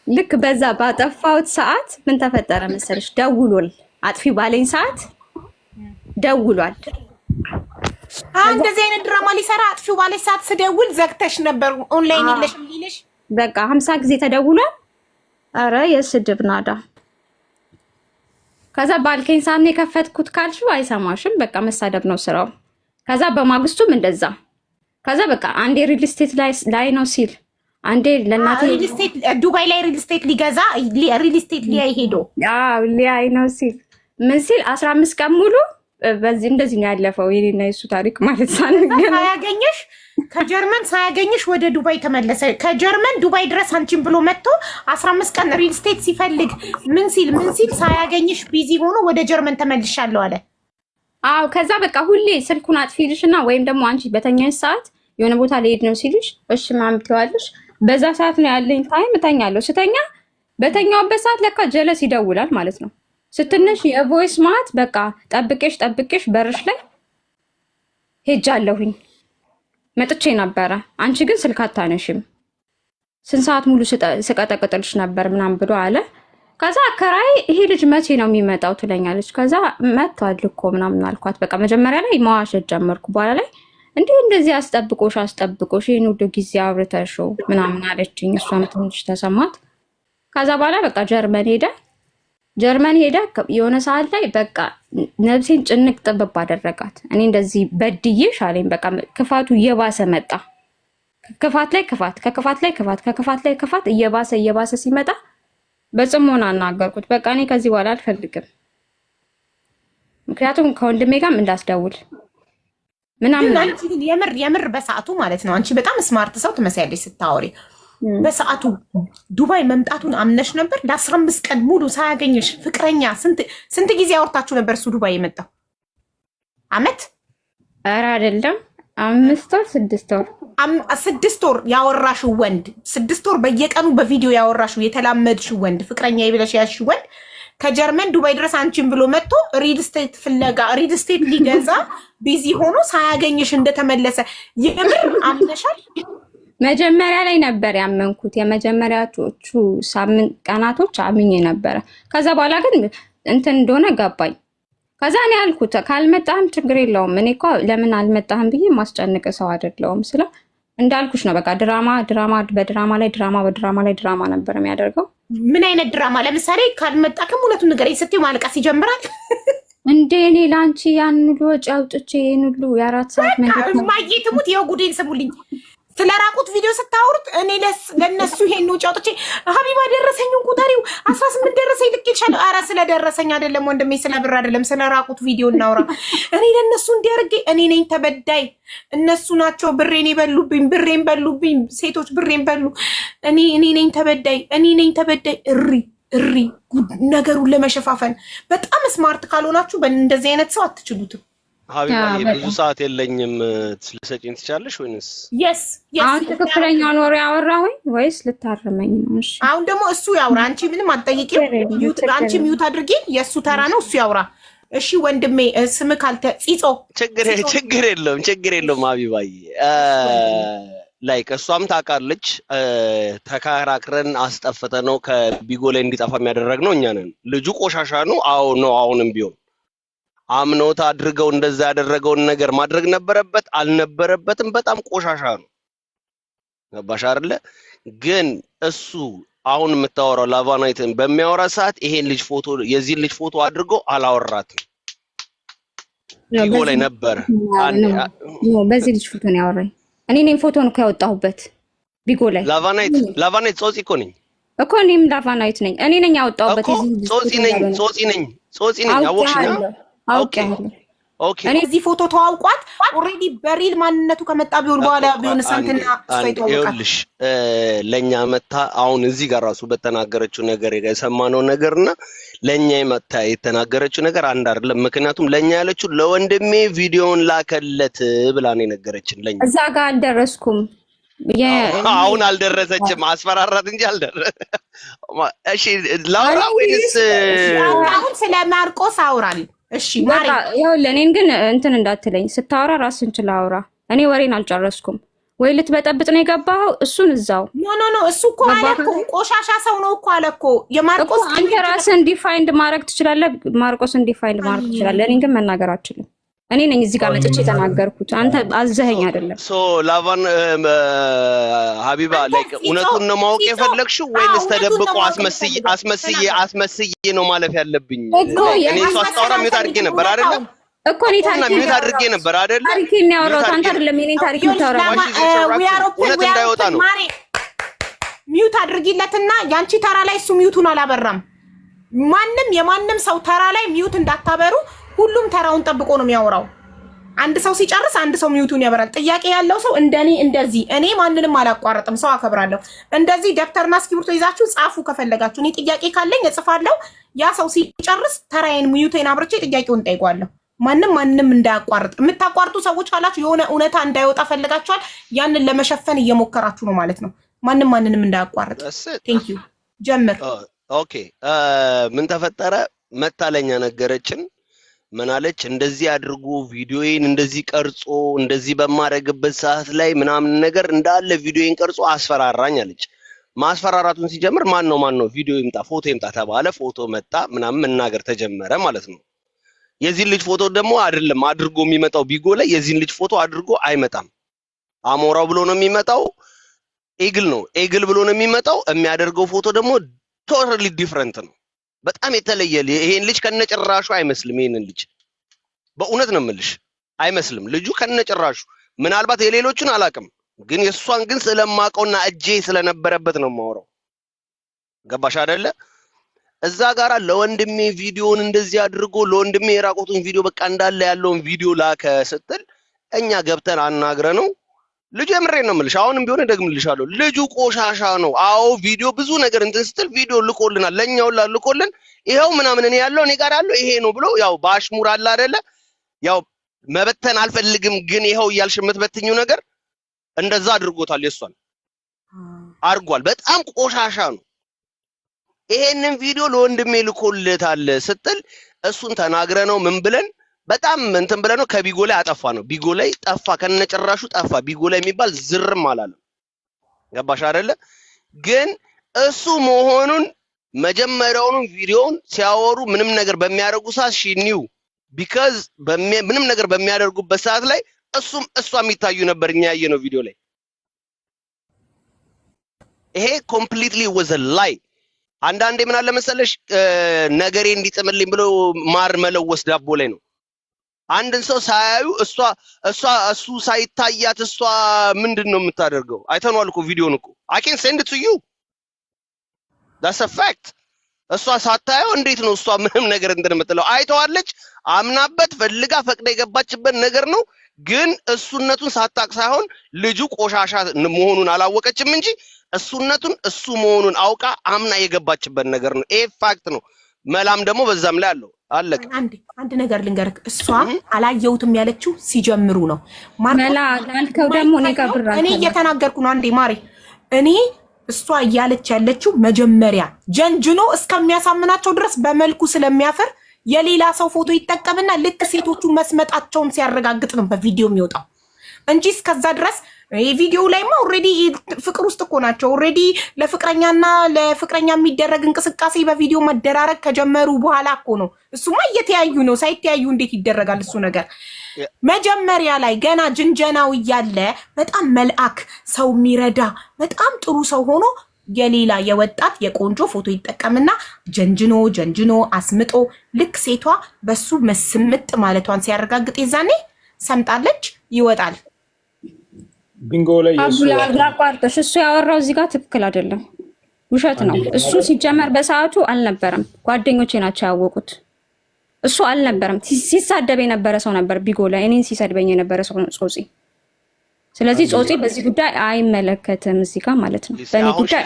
A: ልክ በዛ ባጠፋውት ሰዓት ምን ተፈጠረ መሰለሽ? ደውሏል። አጥፊ ባለኝ ሰዓት ደውሏል።
B: እንደዚህ አይነት ድራማ ሊሰራ አጥፊው ባለሽ ሰዓት ስደውል ዘግተሽ ነበር ኦንላይን የለሽም ሊልሽ
A: በቃ 50 ጊዜ ተደውሏል። አረ የስድብ ናዳ። ከዛ ባልከኝ ሰዓት ነው የከፈትኩት ካልሽው አይሰማሽም። በቃ መሳደብ ነው ስራው። ከዛ በማግስቱም እንደዛ። ከዛ በቃ አንዴ ሪል ስቴት ላይ ነው ሲል አንዴ ለናቴ
B: ሪል ስቴት ዱባይ ላይ ሪል ስቴት ሊገዛ ሪል ስቴት ሊያይ ሄዶ
A: ሊያይ ነው ሲል ምን ሲል 15 ቀን ሙሉ በዚህ እንደዚህ ነው ያለፈው። የኔና የሱ ታሪክ ማለት
B: ሳያገኝሽ ከጀርመን ሳያገኝሽ ወደ ዱባይ ተመለሰ። ከጀርመን ዱባይ ድረስ አንቺን ብሎ መጥቶ 15 ቀን ሪል ስቴት ሲፈልግ ምን ሲል ሳያገኝሽ ቢዚ ሆኖ ወደ ጀርመን ተመልሻለሁ አለ።
A: አዎ ከዛ በቃ ሁሌ ስልኩን አጥፊልሽና ወይም ደግሞ አንቺ በተኛሽ ሰዓት የሆነ ቦታ ልሄድ ነው ሲልሽ እሺ ምናምን ትይዋለሽ። በዛ ሰዓት ነው ያለኝ ታይም እተኛለሁ። ስተኛ በተኛውበት ሰዓት ለካ ጀለስ ይደውላል ማለት ነው። ስትነሽ የቮይስ ማት በቃ ጠብቄሽ በርሽ ላይ ሄጃለሁኝ መጥቼ ነበረ። አንቺ ግን ስልክ አታነሽም። ስንት ሰዓት ሙሉ ስቀጠቅጥልሽ ነበር ምናምን ብሎ አለ። ከዛ አከራይ ይሄ ልጅ መቼ ነው የሚመጣው ትለኛለች። ከዛ መጥቷል እኮ ምናምን አልኳት። በቃ መጀመሪያ ላይ መዋሸት ጀመርኩ። በኋላ ላይ እንደዚህ አስጠብቆሽ ይሄን ሁሉ ጊዜ አብርተሽው ምናምን አለችኝ። እሷም ትንሽ ተሰማት። ከዛ በኋላ በቃ ጀርመን ሄደ። የሆነ ሰዓት ላይ በቃ ነፍሴን ጭንቅ ጥብብ አደረጋት። እኔ እንደዚህ በድዬሽ አለኝ። በቃ ክፋቱ እየባሰ መጣ። ክፋት ላይ ክፋት እየባሰ ሲመጣ በጽሞና አናገርኩት። በቃ እኔ ከዚህ በኋላ አልፈልግም። ምክንያቱም ከወንድሜ ጋርም እንዳስደውል ምናምን
B: የምር በሰዓቱ ማለት ነው። አንቺ በጣም ስማርት ሰው ትመስያለሽ ስታወሪ። በሰዓቱ ዱባይ መምጣቱን አምነሽ ነበር? ለ15 ቀን ሙሉ ሳያገኝሽ ፍቅረኛ ስንት ጊዜ አወርታችሁ ነበር? እሱ ዱባይ የመጣው አመት?
A: ኧረ አይደለም 5 ወር 6 ወር
B: 6 ወር ያወራሽው ወንድ 6 ወር በየቀኑ በቪዲዮ ያወራሽው የተላመድሽው ወንድ ፍቅረኛ ይብለሽ ያልሽው ወንድ ከጀርመን ዱባይ ድረስ አንቺን ብሎ መጥቶ ሪል ስቴት ፍለጋ ሪል ስቴት ሊገዛ ቢዚ ሆኖ ሳያገኝሽ እንደተመለሰ የምር አምነሻል?
A: መጀመሪያ ላይ ነበር ያመንኩት። የመጀመሪያዎቹ ሳምንት ቀናቶች አምኜ ነበረ። ከዛ በኋላ ግን እንትን እንደሆነ ገባኝ። ከዛ እኔ አልኩት ካልመጣህም ችግር የለውም። እኔ እኮ ለምን አልመጣህም ብዬ ማስጨንቅ ሰው አይደለሁም። ስለ እንዳልኩሽ ነው። በቃ በድራማ ላይ ድራማ ነበር የሚያደርገው።
B: ምን አይነት ድራማ? ለምሳሌ ካልመጣክም እውነቱን ንገረኝ ስትይ ማልቀስ ይጀምራል።
A: እንዴ እኔ ለአንቺ ያን ሁሉ ወጪ አውጥቼ ይህን ሁሉ የ4 ሰዓት መንገድ
B: ማየ ትሙት የጉዴን ስሙልኝ። ስለራቁት ቪዲዮ ስታወሩት እኔ ለነሱ ይሄን ውጭ አውጥቼ ሀቢባ ደረሰኝን ቁጠሪው 18 ደረሰኝ ልክ ይችላል። ኧረ ስለደረሰኝ አይደለም ወንድሜ፣ ስለ ብር አይደለም፣ ስለራቁት ቪዲዮ እናውራ። እኔ ለነሱ እንዲያርጌ እኔ ነኝ ተበዳይ፣ እነሱ ናቸው ብሬን በሉብኝ፣ ሴቶች ብሬን በሉ። እኔ ነኝ ተበዳይ፣ እሪ ነገሩን ለመሸፋፈን በጣም ስማርት ካልሆናችሁ በእንደዚህ አይነት ሰው አትችሉትም።
C: ሀቢባዬ ብዙ ሰዓት የለኝም ልሰጪኝ ትችያለሽ ወይንስ?
B: የስ
A: አሁን ትክክለኛውን ወሬ ያወራሁኝ ወይስ ልታርመኝ ነው? እሺ
B: አሁን ደግሞ እሱ ያውራ። አንቺ ምንም አትጠይቂም። አንቺ ሚዩት አድርጊ። የእሱ ተራ ነው፣ እሱ ያውራ። እሺ ወንድሜ ስም ካልተ ፂጾ
C: ችግር የለውም ሀቢባዬ። ላይክ እሷም ታውቃለች። ተከራክረን አስጠፍተ ነው ከቢጎ ላይ እንዲጠፋ የሚያደረግነው እኛ ነን። ልጁ ቆሻሻ ነው። አዎ ነው። አሁንም ቢሆን አምኖት አድርገው እንደዛ ያደረገውን ነገር ማድረግ ነበረበት አልነበረበትም? በጣም ቆሻሻ ነው። ገባሽ አይደለ? ግን እሱ አሁን የምታወራው ላቫናይትን በሚያወራ ሰዓት ይሄን ልጅ ፎቶ የዚህን ልጅ ፎቶ አድርገው አላወራትም። ቢጎ ላይ ነበር።
A: በዚህ ልጅ ፎቶ ነው ያወራኝ። እኔ ነኝ ፎቶን እኮ ያወጣሁበት። ቢጎ ላይ
C: ላቫናይት ጾጺ እኮ ነኝ
A: እኮ እኔም ላቫናይት ነኝ። እኔ ነኝ ያወጣሁበት
C: ጾጺ ነኝ አወቅሽኝ። ኦኬ
B: እኔ እዚህ ፎቶ ተዋውቋት ኦሬዲ በሪል ማንነቱ ከመጣ ቢሆን በኋላ ቢሆን ሳንትና
C: ይኸውልሽ ለኛ መታ አሁን እዚህ ጋር ራሱ በተናገረችው ነገር የሰማነው ነገርና ለኛ መታ የተናገረችው ነገር አንድ አይደለም። ምክንያቱም ለኛ ያለችው ለወንድሜ ቪዲዮን ላከለት ብላ ነው የነገረችን። ለኛ
A: እዛ ጋር አልደረስኩም።
C: አሁን አልደረሰችም። አስፈራራት እንጂ አልደረሰ። እሺ ላውራ ወይስ
B: አሁን ስለ ማርቆስ አውራል? እሺ ማሪ
A: ይኸውልህ እኔን ግን እንትን እንዳትለኝ ስታወራ ራስን ችላ አውራ። እኔ ወሬን አልጨረስኩም። ወይ ልትበጠብጥ ነው የገባኸው? እሱን እዛው
B: ኖ እሱ እኮ አለ እኮ ቆሻሻ ሰው ነው እኮ አለ እኮ የማርቆስ
A: አንተ ራስን ዲፋይንድ ማድረግ ትችላለህ። ማርቆስን ዲፋይንድ ማድረግ ትችላለህ። እኔን ግን መናገር አትችልም። እኔ ነኝ እዚህ ጋር መጥቼ የተናገርኩት። አንተ አዘኸኝ አይደለም።
C: ሶ ላቫን ሀቢባ ላይክ እውነቱን ነው ማወቅ የፈለግሽው ወይስ ተደብቆ አስመስዬ ነው ማለፍ ያለብኝ? እኔ እሷ አስታወራ ሚውት አድርጌ ነበር አይደለ
B: እኮ እኔ
C: ሚውት አድርጌ ነበር አይደለ?
A: ታሪኬን ያወራሁት አንተ አይደለም። የኔን ታሪክ የምታወራው
C: እውነት እንዳይወጣ ነው።
B: ሚውት አድርጊለትና ያንቺ ተራ ላይ እሱ ሚውቱን አላበራም። ማንም የማንም ሰው ተራ ላይ ሚውት እንዳታበሩ። ሁሉም ተራውን ጠብቆ ነው የሚያወራው። አንድ ሰው ሲጨርስ አንድ ሰው ሚውቱን ያበራል። ጥያቄ ያለው ሰው እንደኔ እንደዚህ እኔ ማንንም አላቋርጥም፣ ሰው አከብራለሁ። እንደዚህ ደብተርና እስክሪብቶ ይዛችሁ ጻፉ ከፈለጋችሁ። እኔ ጥያቄ ካለኝ እጽፋለሁ። ያ ሰው ሲጨርስ ተራዬን ሚውቴን አብርቼ ጥያቄውን ጠይቋለሁ። ማንንም እንዳያቋርጥ። የምታቋርጡ ሰዎች ካላችሁ የሆነ እውነታ እንዳይወጣ ፈልጋችኋል። ያንን ለመሸፈን እየሞከራችሁ ነው ማለት ነው። ማንንም እንዳያቋርጥ። ቴንክ ዩ ጀምር።
C: ኦኬ ምን ተፈጠረ? መታለኛ ነገረችን። ምን አለች? እንደዚህ አድርጎ ቪዲዮዬን እንደዚህ ቀርጾ እንደዚህ በማረግበት ሰዓት ላይ ምናምን ነገር እንዳለ ቪዲዮዬን ቀርጾ አስፈራራኝ አለች። ማስፈራራቱን ሲጀምር ማን ነው ቪዲዮ ይምጣ ፎቶ ይምጣ ተባለ። ፎቶ መጣ ምናምን መናገር ተጀመረ ማለት ነው። የዚህን ልጅ ፎቶ ደግሞ አይደለም አድርጎ የሚመጣው ቢጎ ላይ የዚህን ልጅ ፎቶ አድርጎ አይመጣም። አሞራው ብሎ ነው የሚመጣው። ኤግል ብሎ ነው የሚመጣው። የሚያደርገው ፎቶ ደግሞ ቶታሊ ዲፈረንት ነው። በጣም የተለየ ይሄን ልጅ ከነጭራሹ አይመስልም። ይሄንን ልጅ በእውነት ነው የምልሽ አይመስልም ልጁ ከነጭራሹ። ምናልባት የሌሎቹን አላቅም፣ ግን የሷን ግን ስለማቀውና እጄ ስለነበረበት ነው የማወራው። ገባሽ አይደለ? እዛ ጋራ ለወንድሜ ቪዲዮን እንደዚህ አድርጎ ለወንድሜ የራቆቱን ቪዲዮ በቃ እንዳለ ያለውን ቪዲዮ ላከ ስትል እኛ ገብተን አናግረ ነው ልጁ የምሬን ነው የምልሽ። አሁንም ቢሆን ደግምልሻለሁ ልጁ ቆሻሻ ነው። አዎ ቪዲዮ ብዙ ነገር እንትን ስትል ቪዲዮ ልኮልናል፣ ለኛው ልኮልን ይሄው ምናምን እኔ ያለው እኔ ጋር ያለው ይሄ ነው ብሎ ያው ባሽሙር አለ አይደለ? ያው መበተን አልፈልግም ግን ይሄው እያልሽ የምትበትኙ ነገር እንደዛ አድርጎታል። የሷን አርጓል። በጣም ቆሻሻ ነው። ይሄንን ቪዲዮ ለወንድሜ ልኮልታል ስትል እሱን ተናግረ ነው ምን ብለን በጣም እንትን ብለ ነው ከቢጎ ላይ አጠፋ ነው። ቢጎ ላይ ጠፋ፣ ከነጭራሹ ጠፋ። ቢጎ ላይ የሚባል ዝርም አላለም። ገባሽ አይደለ? ግን እሱ መሆኑን መጀመሪያውኑ ቪዲዮውን ሲያወሩ ምንም ነገር በሚያደርጉ ሰዓት ሺኒው ቢካዝ ምንም ነገር በሚያደርጉበት ሰዓት ላይ እሷም ይታዩ ነበር። እኛ ያየነው ቪዲዮ ላይ ይሄ ኮምፕሊትሊ was a lie። አንዳንዴ ምን አለ መሰለሽ ነገሬ እንዲጥምልኝ ብሎ ማር መለወስ ዳቦ ላይ ነው። አንድን ሰው ሳያዩ እሱ ሳይታያት እሷ ምንድነው የምታደርገው? አይተናል እኮ ቪዲዮን እኮ I can send it to you. That's a fact. እሷ ሳታየው እንዴት ነው እሷ ምንም ነገር እንደምትለው? አይተዋለች፣ አምናበት ፈልጋ ፈቅዳ የገባችበት ነገር ነው። ግን እሱነቱን ሳታቅ ሳይሆን ልጁ ቆሻሻ መሆኑን አላወቀችም እንጂ እሱነቱን እሱ መሆኑን አውቃ አምና የገባችበት ነገር ነው። ይሄ ፋክት ነው። መላም ደግሞ በዛም ላይ አለው። አለቀ።
B: አንድ ነገር ልንገርክ፣ እሷ አላየሁትም ያለችው ሲጀምሩ ነው።
A: መላ አልከው ደግሞ እኔ
B: እየተናገርኩ ነው። አንዴ ማሪ፣ እኔ እሷ እያለች ያለችው መጀመሪያ ጀንጅኖ እስከሚያሳምናቸው ድረስ በመልኩ ስለሚያፈር የሌላ ሰው ፎቶ ይጠቀምና ልክ ሴቶቹ መስመጣቸውን ሲያረጋግጥ ነው በቪዲዮ የሚወጣው እንጂ እስከዛ ድረስ ቪዲዮ ላይማ ኦሬዲ ፍቅር ውስጥ እኮ ናቸው። ኦሬዲ ለፍቅረኛና ለፍቅረኛ የሚደረግ እንቅስቃሴ በቪዲዮ መደራረግ ከጀመሩ በኋላ እኮ ነው። እሱማ እየተያዩ ነው። ሳይተያዩ እንዴት ይደረጋል እሱ ነገር? መጀመሪያ ላይ ገና ጅንጀናው እያለ በጣም መልአክ ሰው የሚረዳ በጣም ጥሩ ሰው ሆኖ የሌላ የወጣት የቆንጆ ፎቶ ይጠቀምና ጀንጅኖ አስምጦ ልክ ሴቷ በሱ መስምጥ ማለቷን ሲያረጋግጥ ይዛኔ ሰምጣለች፣ ይወጣል።
D: ቢንጎ ላይ
A: አቋርጠሽ እሱ ያወራው እዚህ ጋር ትክክል አይደለም፣ ውሸት ነው። እሱ ሲጀመር በሰዓቱ አልነበረም፣ ጓደኞቼ ናቸው ያወቁት። እሱ አልነበረም፣ ሲሳደብ የነበረ ሰው ነበር ቢጎ ላይ፣ እኔን ሲሰድበኝ የነበረ ሰው ነው ጾጺ። ስለዚህ ጾጺ በዚህ ጉዳይ አይመለከትም እዚህ ጋር ማለት ነው። በእኔ ጉዳይ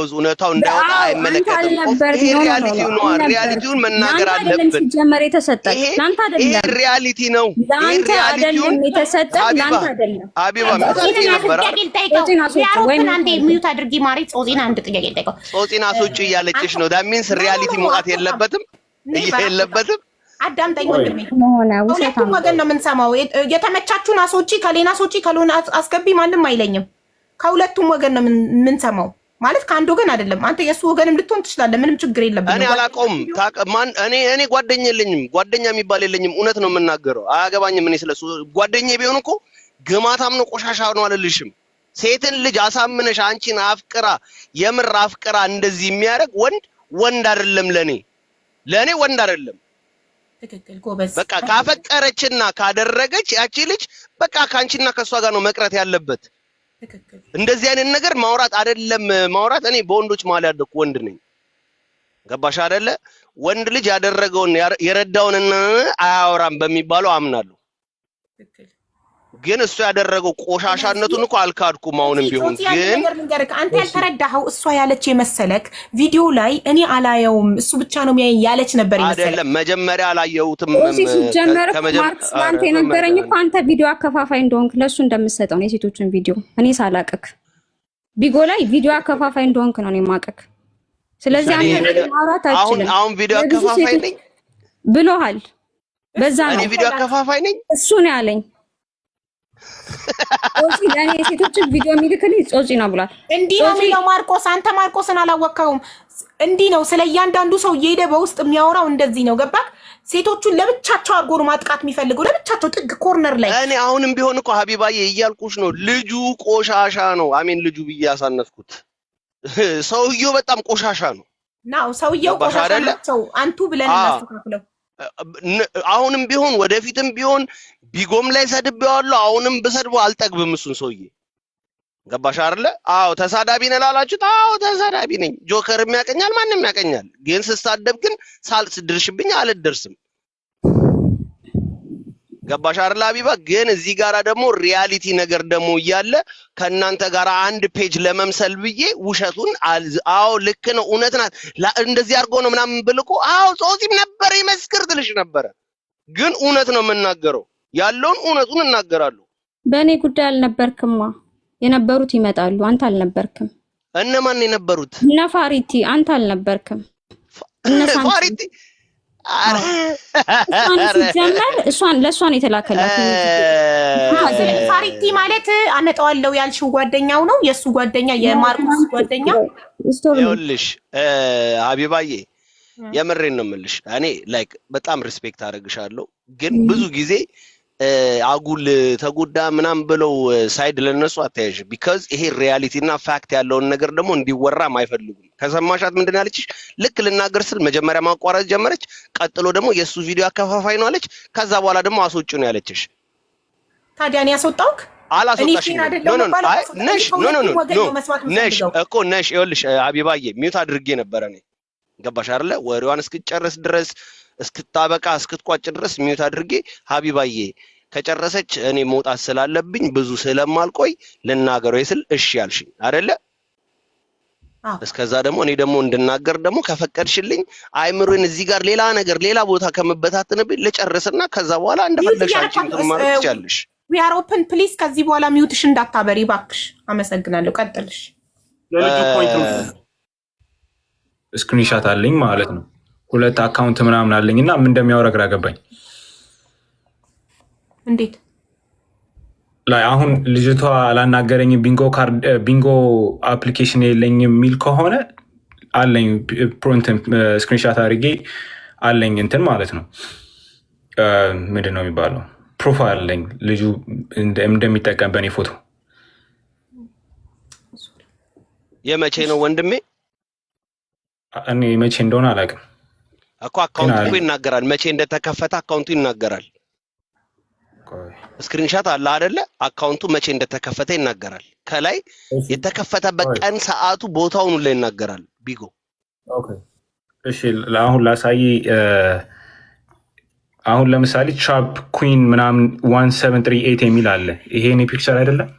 C: እውነታው እንዳይወጣ አይመለከትም። ይሄ ሪያሊቲው ነው። ሪያሊቲውን መናገር አለብን።
A: ሲጀመር የተሰጠ ላንተ አይደለም።
C: ይሄ ሪያሊቲ ነው። ይሄ ሪያሊቲውን
A: የተሰጠ ላንተ አይደለም።
C: ሀቢባ ጾጺ ነበር
B: ወይም አንዴ ሚዩት አድርጊ ማሪ። ጾጺን አንድ ጥያቄ ልጠይቀው።
C: ጾጺን አስወጪ እያለችሽ ነው። ዳት ሚንስ ሪያሊቲ መውጣት የለበትም የለበትም።
B: አዳምጠኝ ወንድሜ፣ ሁለቱም ወገን ነው የምንሰማው። የተመቻቹን አስወጪ፣ ከሌና አስወጪ፣ ከሎና አስገቢ ማንም አይለኝም። ከሁለቱም ወገን ነው የምንሰማው ማለት ከአንድ ወገን አይደለም። አንተ የሱ ወገንም ልትሆን ትችላለህ፣ ምንም ችግር የለብንም።
C: እኔ አላውቀውም። እኔ ጓደኛ የለኝም፣ ጓደኛ የሚባል የለኝም። እውነት ነው የምናገረው፣ አያገባኝም። እኔ ስለሱ ጓደኛ ቢሆን እኮ ግማታም ነው ቆሻሻ ነው አልልሽም። ሴትን ልጅ አሳምነሽ አንቺን አፍቅራ የምር አፍቅራ እንደዚህ የሚያደርግ ወንድ አይደለም። ለኔ ወንድ አይደለም።
B: ትክክል ጎበዝ።
C: በቃ ካፈቀረችና ካደረገች ያቺ ልጅ በቃ ካንቺና ከሷ ጋር ነው መቅረት ያለበት።
B: ትክክል።
C: እንደዚህ አይነት ነገር ማውራት አይደለም ማውራት። እኔ በወንዶች መሀል ያደኩ ወንድ ነኝ። ገባሽ አይደለ? ወንድ ልጅ ያደረገውን የረዳውን አያወራም በሚባለው አምናለሁ።
B: ትክክል።
C: ግን እሱ ያደረገው ቆሻሻነቱን እኮ አልካድኩም። አሁንም ቢሆን ግን
B: አንተ ያልተረዳኸው እሷ ያለች የመሰለክ ቪዲዮ ላይ እኔ አላየውም እሱ ብቻ ነው የሚያየኝ ያለች ነበር ይመስላል።
C: አይደለም መጀመሪያ አላየሁትም።
A: ሲጀመር ማርክስ አንተ የነገረኝ እኮ አንተ ቪዲዮ አከፋፋይ እንደሆንክ ለሱ እንደምትሰጠው ነው የሴቶችን ቪዲዮ እኔ ሳላቅክ ቢጎ ላይ ቪዲዮ አከፋፋይ እንደሆንክ ነው የማቀክ። ስለዚህ አንተ ማውራት አትችልም።
C: አሁን ቪዲዮ አከፋፋይ ነኝ
A: ብሎሃል። በዛ ነው
C: እኔ ቪዲዮ አከፋፋይ ነኝ
A: እሱ ነው ያለኝ። ጾጺ ለኔ የሴቶችን ቪዲዮ የሚልክልኝ ጾጺ ነው ብሏል።
B: እንዲህ ነው የሚለው ማርቆስ። አንተ ማርቆስን አላወቅኸውም። እንዲህ ነው ስለ እያንዳንዱ ሰው እየሄደ በውስጥ የሚያወራው እንደዚህ ነው። ገባክ? ሴቶቹን ለብቻቸው አድርጎ ነው ማጥቃት የሚፈልገው፣ ለብቻቸው ጥግ ኮርነር ላይ።
C: እኔ አሁንም ቢሆን እኮ ሀቢባዬ እያልኩሽ ነው፣ ልጁ ቆሻሻ ነው። አሜን ልጁ ብዬ ያሳነስኩት ሰውየው በጣም ቆሻሻ ነው።
B: ሰውየው ቆሻሻ ነው። አንቱ ብለን እናስተካክለው።
C: አሁንም ቢሆን ወደፊትም ቢሆን ቢጎም ላይ ሰድቤዋለሁ። አሁንም ብሰድበው አልጠግብም እሱን ሰውዬ። ገባሽ አይደለ? አዎ ተሳዳቢ ነህ ላላችሁት፣ አዎ ተሳዳቢ ነኝ። ጆከርም ያቀኛል፣ ማንም ያቀኛል። ግን ስሳደብ ግን ሳልስድርሽብኝ አልደርስም። ገባሽ አይደለ ሀቢባ? ግን እዚህ ጋራ ደግሞ ሪያሊቲ ነገር ደግሞ እያለ ከእናንተ ጋር አንድ ፔጅ ለመምሰል ብዬ ውሸቱን አዎ ልክ ነው እውነት ናት እንደዚህ አድርጎ ነው ምናምን ብልኮ አዎ ጾጺም ነበር ይመስክር ትልሽ ነበረ። ግን እውነት ነው የምናገረው፣ ያለውን እውነቱን እናገራለሁ።
A: በእኔ ጉዳይ አልነበርክማ። የነበሩት ይመጣሉ፣ አንተ አልነበርክም።
C: እነማን የነበሩት?
A: እነ ፋሪቲ፣ አንተ አልነበርክም።
C: ፋሪቲ
A: እሷን ለእሷን የተላከላት
B: ፋሪቲ ማለት አነጣዋለሁ ያልሽው ጓደኛው ነው፣ የእሱ ጓደኛ የማርቆስ ጓደኛ።
C: ይኸውልሽ ሀቢባዬ የምሬን ነው የምልሽ። እኔ ላይክ በጣም ሪስፔክት አደርግሻለሁ፣ ግን ብዙ ጊዜ አጉል ተጎዳ ምናምን ብለው ሳይድ ለነሱ አታያዥ። ቢካዝ ይሄ ሪያሊቲ እና ፋክት ያለውን ነገር ደግሞ እንዲወራም አይፈልጉም። ከሰማሻት ምንድን ያለችሽ? ልክ ልናገር ስል መጀመሪያ ማቋረጥ ጀመረች። ቀጥሎ ደግሞ የእሱ ቪዲዮ አከፋፋይ ነው አለች። ከዛ በኋላ ደግሞ አስወጪ ነው ያለችሽ።
B: ታዲያ እኔ ያስወጣውክ
C: አላስወጣሽም። ነሽ እኮ ነሽ። ይኸውልሽ ሀቢባዬ ሚዩት አድርጌ ነበረ እኔ። ገባሽ አይደለ? ወሬዋን እስክትጨርስ ድረስ እስክታበቃ እስክትቋጭ ድረስ ሚዩት አድርጌ ሀቢባዬ ከጨረሰች እኔ መውጣት ስላለብኝ ብዙ ስለማልቆይ ልናገረው ይስል እሺ ያልሽኝ አይደለ? እስከዛ ደግሞ እኔ ደግሞ እንድናገር ደግሞ ከፈቀድሽልኝ አይምሮን እዚህ ጋር ሌላ ነገር ሌላ ቦታ ከመበታተንብኝ ልጨርስና ከዛ በኋላ እንደፈለግሽ አንቺ እንትን ማለት ትችያለሽ።
B: we are open please። ከዚህ በኋላ ሚዩትሽ እንዳታበሪ ባክሽ። አመሰግናለሁ። ቀጥልሽ።
D: ለልጁ ፖይንት ነው። ስክሪንሻት አለኝ ማለት ነው። 2 አካውንት ምናምን አለኝና ምን እንደሚያወራ ግራ ገባኝ።
B: እንዴት
D: ላይ አሁን ልጅቷ አላናገረኝ ቢንጎ አፕሊኬሽን የለኝም የሚል ከሆነ አለኝ ፕሮንትን ስክሪንሻት አድርጌ አለኝ እንትን ማለት ነው። ምንድን ነው የሚባለው? ፕሮፋይል አለኝ ልጁ እንደሚጠቀም በእኔ ፎቶ።
C: የመቼ ነው ወንድሜ?
D: እኔ መቼ እንደሆነ አላውቅም
C: እኮ አካውንቱ ይናገራል። መቼ እንደተከፈተ አካውንቱ ይናገራል። ስክሪንሻት አለ አይደለ? አካውንቱ መቼ እንደተከፈተ ይናገራል። ከላይ የተከፈተበት ቀን፣ ሰዓቱ፣ ቦታውን ሁሉ ይናገራል ቢጎ።
D: ኦኬ እሺ፣ አሁን ላሳይ። አሁን ለምሳሌ ቻፕ ኩዊን ምናምን 1738 የሚል አለ። ይሄ እኔ ፒክቸር አይደለም።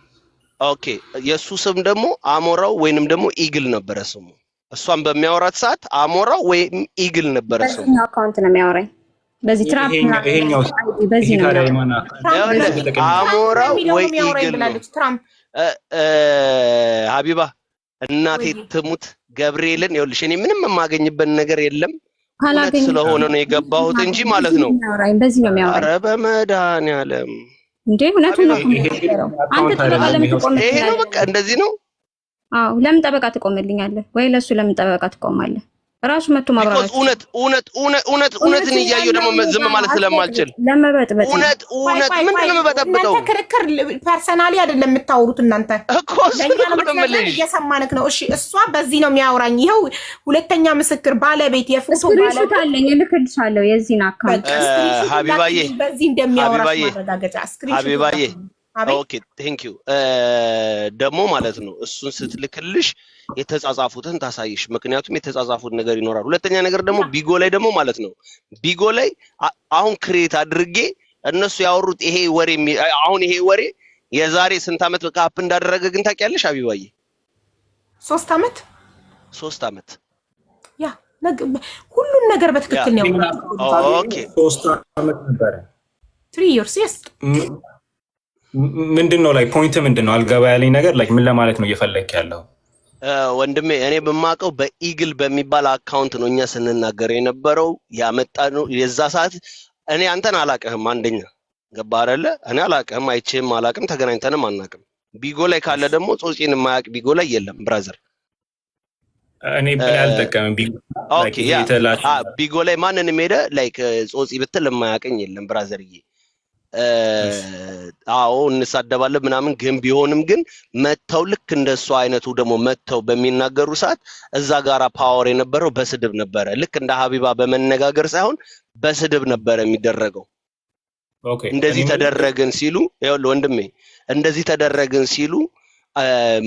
C: ኦኬ የሱ ስም ደግሞ አሞራው ወይንም ደግሞ ኢግል ነበረ ስሙ። እሷን በሚያወራት ሰዓት አሞራው ወይም ኢግል ነበረ ስሙ።
A: በዚህ አካውንት ነው የሚያወራኝ። በዚህ ትራፕ
D: ይሄኛው
A: በዚህ ነው
C: አሞራው ወይ ኢግል ነው። ሀቢባ እናቴ ትሙት ገብርኤልን ይኸውልሽ፣ እኔ ምንም የማገኝበት ነገር የለም እውነት ስለሆነ ነው የገባሁት እንጂ ማለት ነው።
A: በዚህ ነው የሚያወራኝ።
C: ኧረ በመድኃኒዓለም
A: እንዴ እውነቱን ነው። አንተ ጠበቃ ለምን ትቆምልኛለህ?
C: ይሄ ነው በቃ እንደዚህ ነው።
A: አዎ ለምን ጠበቃ ትቆምልኛለህ? ወይ ለሱ ለምን ጠበቃ ትቆማለህ? ራሱ መጥቶ ማብራራት
C: እውነትን እያየሁ ደግሞ ዝም ማለት ስለማልችል
A: ለመበጥበጥ
C: እውነት ምንድን ነው የምበጠብጠው?
B: እናንተ ክርክር ፐርሰናሊ አይደለም የምታወሩት እናንተ
C: እኮ
B: እየሰማንክ ነው። እሺ እሷ በዚህ ነው የሚያወራኝ። ይኸው ሁለተኛ ምስክር ባለቤት የፎቶ
A: ባለቤት አለኝ፣ እልክልሻለሁ የዚህን አካውንት
C: ሀቢባዬ፣
B: በዚህ እንደሚያወራሽ ማረጋገጫ
C: ሀቢባዬ። ኦኬ ቴንክ ዩ ደግሞ ማለት ነው እሱን ስትልክልሽ የተጻጻፉትን ታሳይሽ። ምክንያቱም የተጻጻፉት ነገር ይኖራል። ሁለተኛ ነገር ደግሞ ቢጎ ላይ ደግሞ ማለት ነው ቢጎ ላይ አሁን ክሬት አድርጌ እነሱ ያወሩት ይሄ ወሬ አሁን ይሄ ወሬ የዛሬ ስንት ዓመት በቃ አፕ እንዳደረገ ግን ታውቂያለሽ ሀቢባዬ?
B: 3 ዓመት
C: 3 ዓመት
B: ያ ሁሉን ነገር በትክክል ነው።
C: ኦኬ
D: 3 ዓመት ነበረ
B: 3 years yes
D: ምንድነው ላይ ፖይንት ምንድነው? አልገባ ያለኝ ነገር ላይ ምን ለማለት ነው እየፈለክ ያለው?
C: ወንድሜ እኔ በማውቀው በኢግል በሚባል አካውንት ነው እኛ ስንናገር የነበረው ያመጣነው። የዛ ሰዓት እኔ አንተን አላውቅህም። አንደኛ ገባ አይደለ? እኔ አላውቅህም፣ አይቼህም አላውቅም፣ ተገናኝተንም አናውቅም። ቢጎ ላይ ካለ ደግሞ ጾጺን የማያውቅ ቢጎ ላይ የለም ብራዘር።
D: እኔ ብለ አልጠቀምም ቢጎ።
C: ኦኬ ያ ቢጎ ላይ ማንንም ሄደ ላይክ ጾጺ ብትል የማያውቀኝ የለም ብራዘርዬ። አዎ እንሳደባለን ምናምን ግን ቢሆንም ግን መተው ልክ እንደሱ አይነቱ ደግሞ መተው በሚናገሩ ሰዓት እዛ ጋራ ፓወር የነበረው በስድብ ነበረ። ልክ እንደ ሀቢባ በመነጋገር ሳይሆን በስድብ ነበረ የሚደረገው። እንደዚህ ተደረግን ሲሉ ይኸውልህ ወንድሜ እንደዚህ ተደረግን ሲሉ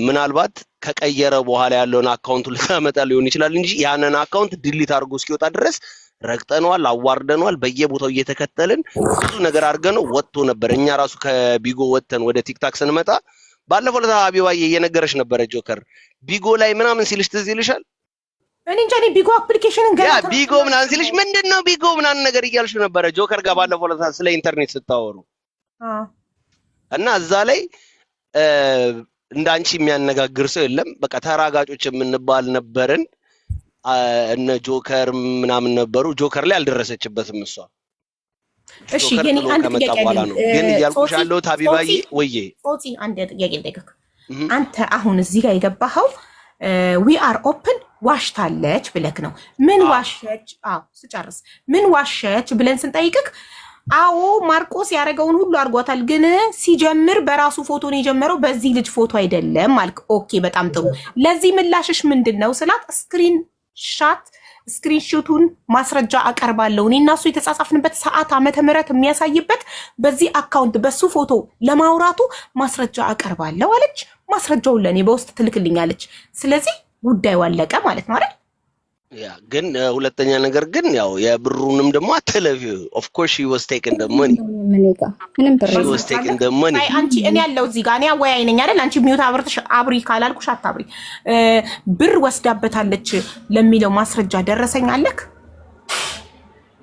C: ምናልባት ከቀየረ በኋላ ያለውን አካውንቱ ልታመጣ ሊሆን ይችላል እንጂ ያንን አካውንት ዲሊት አድርጎ እስኪወጣ ድረስ ረግጠነዋል፣ አዋርደነዋል፣ በየቦታው እየተከተልን ብዙ ነገር አድርገነው ወጥቶ ነበር። እኛ ራሱ ከቢጎ ወጥተን ወደ ቲክታክ ስንመጣ ባለፈው ለታ ሀቢባዬ እየነገረች ነበረ ጆከር ቢጎ ላይ ምናምን ሲልሽ ትዝ ይልሻል?
B: እኔ እንጃ ቢጎ አፕሊኬሽንን ገና
C: ቢጎ ምናምን ሲልሽ ምንድነው ቢጎ ምናምን ነገር እያልሽ ነበረ ጆከር ጋር ባለፈው ለታ ስለ ኢንተርኔት ስታወሩ እና እዛ ላይ እንዳንቺ የሚያነጋግር ሰው የለም። በቃ ተራጋጮች የምንባል ነበርን። እነ ጆከር ምናምን ነበሩ። ጆከር ላይ አልደረሰችበትም እሷ።
B: እሺ የኔ አንድ ጥያቄ አለ።
C: ግን ያልኩሽ ያለው ሀቢባዬ ወዬ
B: ጾጺ አንድ ጥያቄ ልጠይቅህ። አንተ አሁን እዚህ ጋር የገባኸው ዊ አር ኦፕን ዋሽታለች ብለክ ነው። ምን ዋሸች? አዎ ስጨርስ ምን ዋሸች ብለን ስንጠይቅህ አዎ ማርቆስ ያደረገውን ሁሉ አድርጓታል፣ ግን ሲጀምር በራሱ ፎቶ ነው የጀመረው፣ በዚህ ልጅ ፎቶ አይደለም አልክ። ኦኬ በጣም ጥሩ። ለዚህ ምላሽሽ ምንድነው ስላት ስክሪንሾቱን ማስረጃ አቀርባለሁ እኔ እና እሱ የተጻጻፍንበት ሰዓት ዓመተ ምህረት የሚያሳይበት በዚህ አካውንት በሱ ፎቶ ለማውራቱ ማስረጃ አቀርባለሁ አለች። ማስረጃውን ለእኔ በውስጥ ትልክልኛለች። ስለዚህ ጉዳዩ አለቀ ማለት ነው አይደል?
C: ያ ግን ሁለተኛ ነገር ግን ያው የብሩንም ደግሞ አትለፊ። ኦፍ ኮርስ ሺ ዋዝ ቴኪንግ ዘ ማኒ
A: ምንም ብር
C: ሺ ዋዝ ቴኪንግ ዘ ማኒ።
B: አንቺ እኔ ያለው እዚህ ጋር እኔ አወያይ ነኝ አይደል? አንቺ ሚውት አብርተሽ አብሪ ካላልኩሽ አታብሪ። ብር ወስዳበታለች ለሚለው ማስረጃ ደረሰኝ አለክ?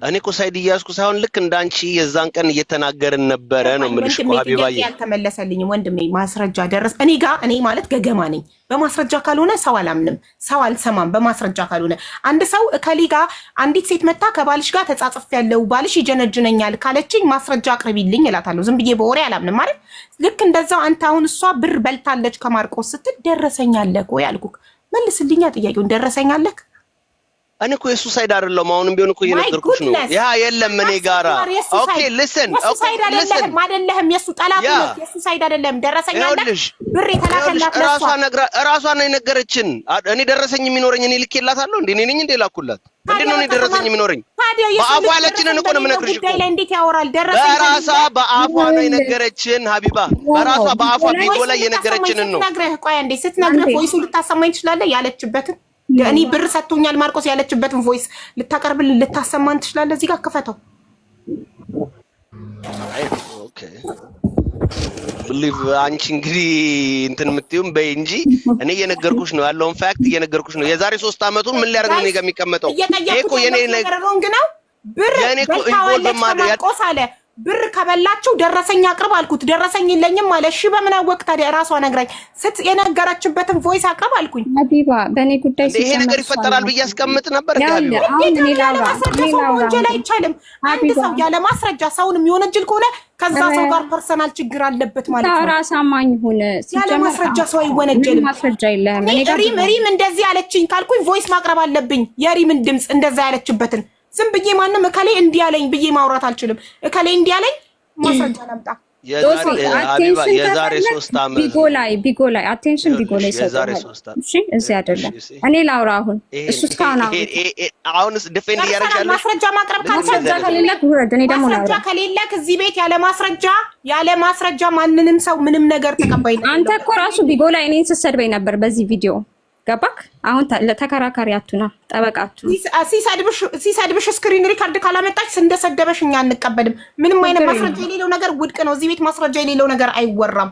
C: እኔ እኮ ሳይድ እያዝኩ ሳይሆን ልክ እንዳንቺ የዛን ቀን እየተናገርን ነበረ ነው የምልሽ እኮ ሀቢባዬ።
B: ያልተመለሰልኝም ወንድሜ ማስረጃ ደረስ እኔ ጋር። እኔ ማለት ገገማ ነኝ። በማስረጃ ካልሆነ ሰው አላምንም፣ ሰው አልሰማም። በማስረጃ ካልሆነ አንድ ሰው ከሊ ጋር አንዲት ሴት መታ ከባልሽ ጋር ተጻጽፍ ያለው ባልሽ ይጀነጅነኛል ካለችኝ ማስረጃ አቅርቢልኝ እላታለሁ። ዝም ብዬ በወሬ አላምንም ማለት። ልክ እንደዛው አንተ አሁን እሷ ብር በልታለች ከማርቆስ ስትል ደረሰኛለክ ወይ አልኩክ። መልስልኛ ጥያቄውን። ደረሰኛለክ?
C: እኔ እኮ የሱ ሳይድ አይደለም። አሁንም ቢሆን እኮ እየነገርኩሽ ነው። ያ የለም እኔ ጋራ ኦኬ ሊስን ኦኬ ሊስን
B: አይደለም የሱ ጠላት ነው። የሱ ሳይድ አይደለም። ደረሰኝ አለ ብር የተላከላት
C: ራሷ ነው የነገረችን። እኔ ደረሰኝ የሚኖረኝ እኔ ልኬላታለሁ እንዴ? እኔ ነኝ እንዴ ላኩላት? እንዴት ነው እኔ ደረሰኝ የሚኖረኝ? በአፏ ያለችንን እኮ ነው የምነግርሽ እኮ።
B: እንዴት ያወራል? ደረሰኝ
C: በራሷ በአፏ ነው የነገረችን ሀቢባ። በራሷ በአፏ ቪዲዮ ላይ የነገረችንን ነው።
B: ቆይ አንዴ ስትነግረህ ቮይሱ ልታሰማኝ ትችላለህ? ያለችበትን እኔ ብር ሰጥቶኛል ማርቆስ ያለችበትን ቮይስ ልታቀርብልን ልታሰማን ትችላለህ? እዚህ ጋር ክፈተው።
C: ኦኬ ብሊቭ አንቺ እንግዲህ እንትን የምትይውም በይ እንጂ እኔ እየነገርኩሽ ነው ያለውን ፋክት እየነገርኩሽ ነው። የዛሬ 3 አመቱን ምን ሊያደርግ ነው እኔ ጋር የሚቀመጠው? ይሄ እኮ የኔ ነገር ነው። ብር ኢንቮልቭ ማድረግ
B: ማርቆስ አለ ብር ከበላችሁ ደረሰኝ አቅርብ አልኩት። ደረሰኝ የለኝም አለ። እሺ በምን አወቅ ታዲያ? ራሷ ነግራኝ የነገረችበትን ቮይስ አቅርብ አልኩኝ።
A: ሀቢባ በእኔ ጉዳይ
C: ይሄ ነገር ይፈጠራል ብዬ አስቀምጥ ነበር።
B: ወንጀል አይቻልም። አንድ ሰው ያለ ማስረጃ ሰውን የሚወነጅል ከሆነ ከዛ ሰው ጋር ፐርሰናል ችግር አለበት ማለት ነው።
A: ራስ አማኝ ሆነ
B: ያለ ማስረጃ ሰው አይወነጀልም።
A: ማስረጃ የለም።
B: ሪም እንደዚህ አለችኝ ካልኩኝ ቮይስ ማቅረብ አለብኝ። የሪምን ድምፅ እንደዛ ያለችበትን ዝም ብዬ ማንም እከሌ እንዲህ አለኝ ብዬ ማውራት አልችልም። እከሌ እንዲህ አለኝ ማስረጃ ላምጣ።
C: የዛሬ 3 አመት
A: ቢጎ ላይ አቴንሽን ቢጎ ላይ ሰጥቷል። እሺ እዚህ አይደለም እኔ ላውራ። አሁን እሱ እስካሁን
C: አሁንስ ዲፌንድ እያደረግሻለሽ።
B: ማስረጃ ማቅረብ ካልቻልክ
A: ውረድ። እኔ ደግሞ ላውራ።
B: ማስረጃ ከሌለክ እዚህ ቤት ያለ ማስረጃ ማንንም ሰው ምንም ነገር ተቀባይ ነው።
A: አንተ እኮ ራሱ ቢጎ ላይ እኔን ስትሰድበኝ ነበር በዚህ ቪዲዮ ገባክ? አሁን ለተከራካሪ አቱና ጠበቃቱ ሲሰድብሽ ስክሪን ሪካርድ ካላመጣች እንደሰደበሽ እኛ አንቀበልም። ምንም አይነት ማስረጃ የሌለው ነገር ውድቅ ነው። እዚህ ቤት ማስረጃ የሌለው ነገር አይወራም።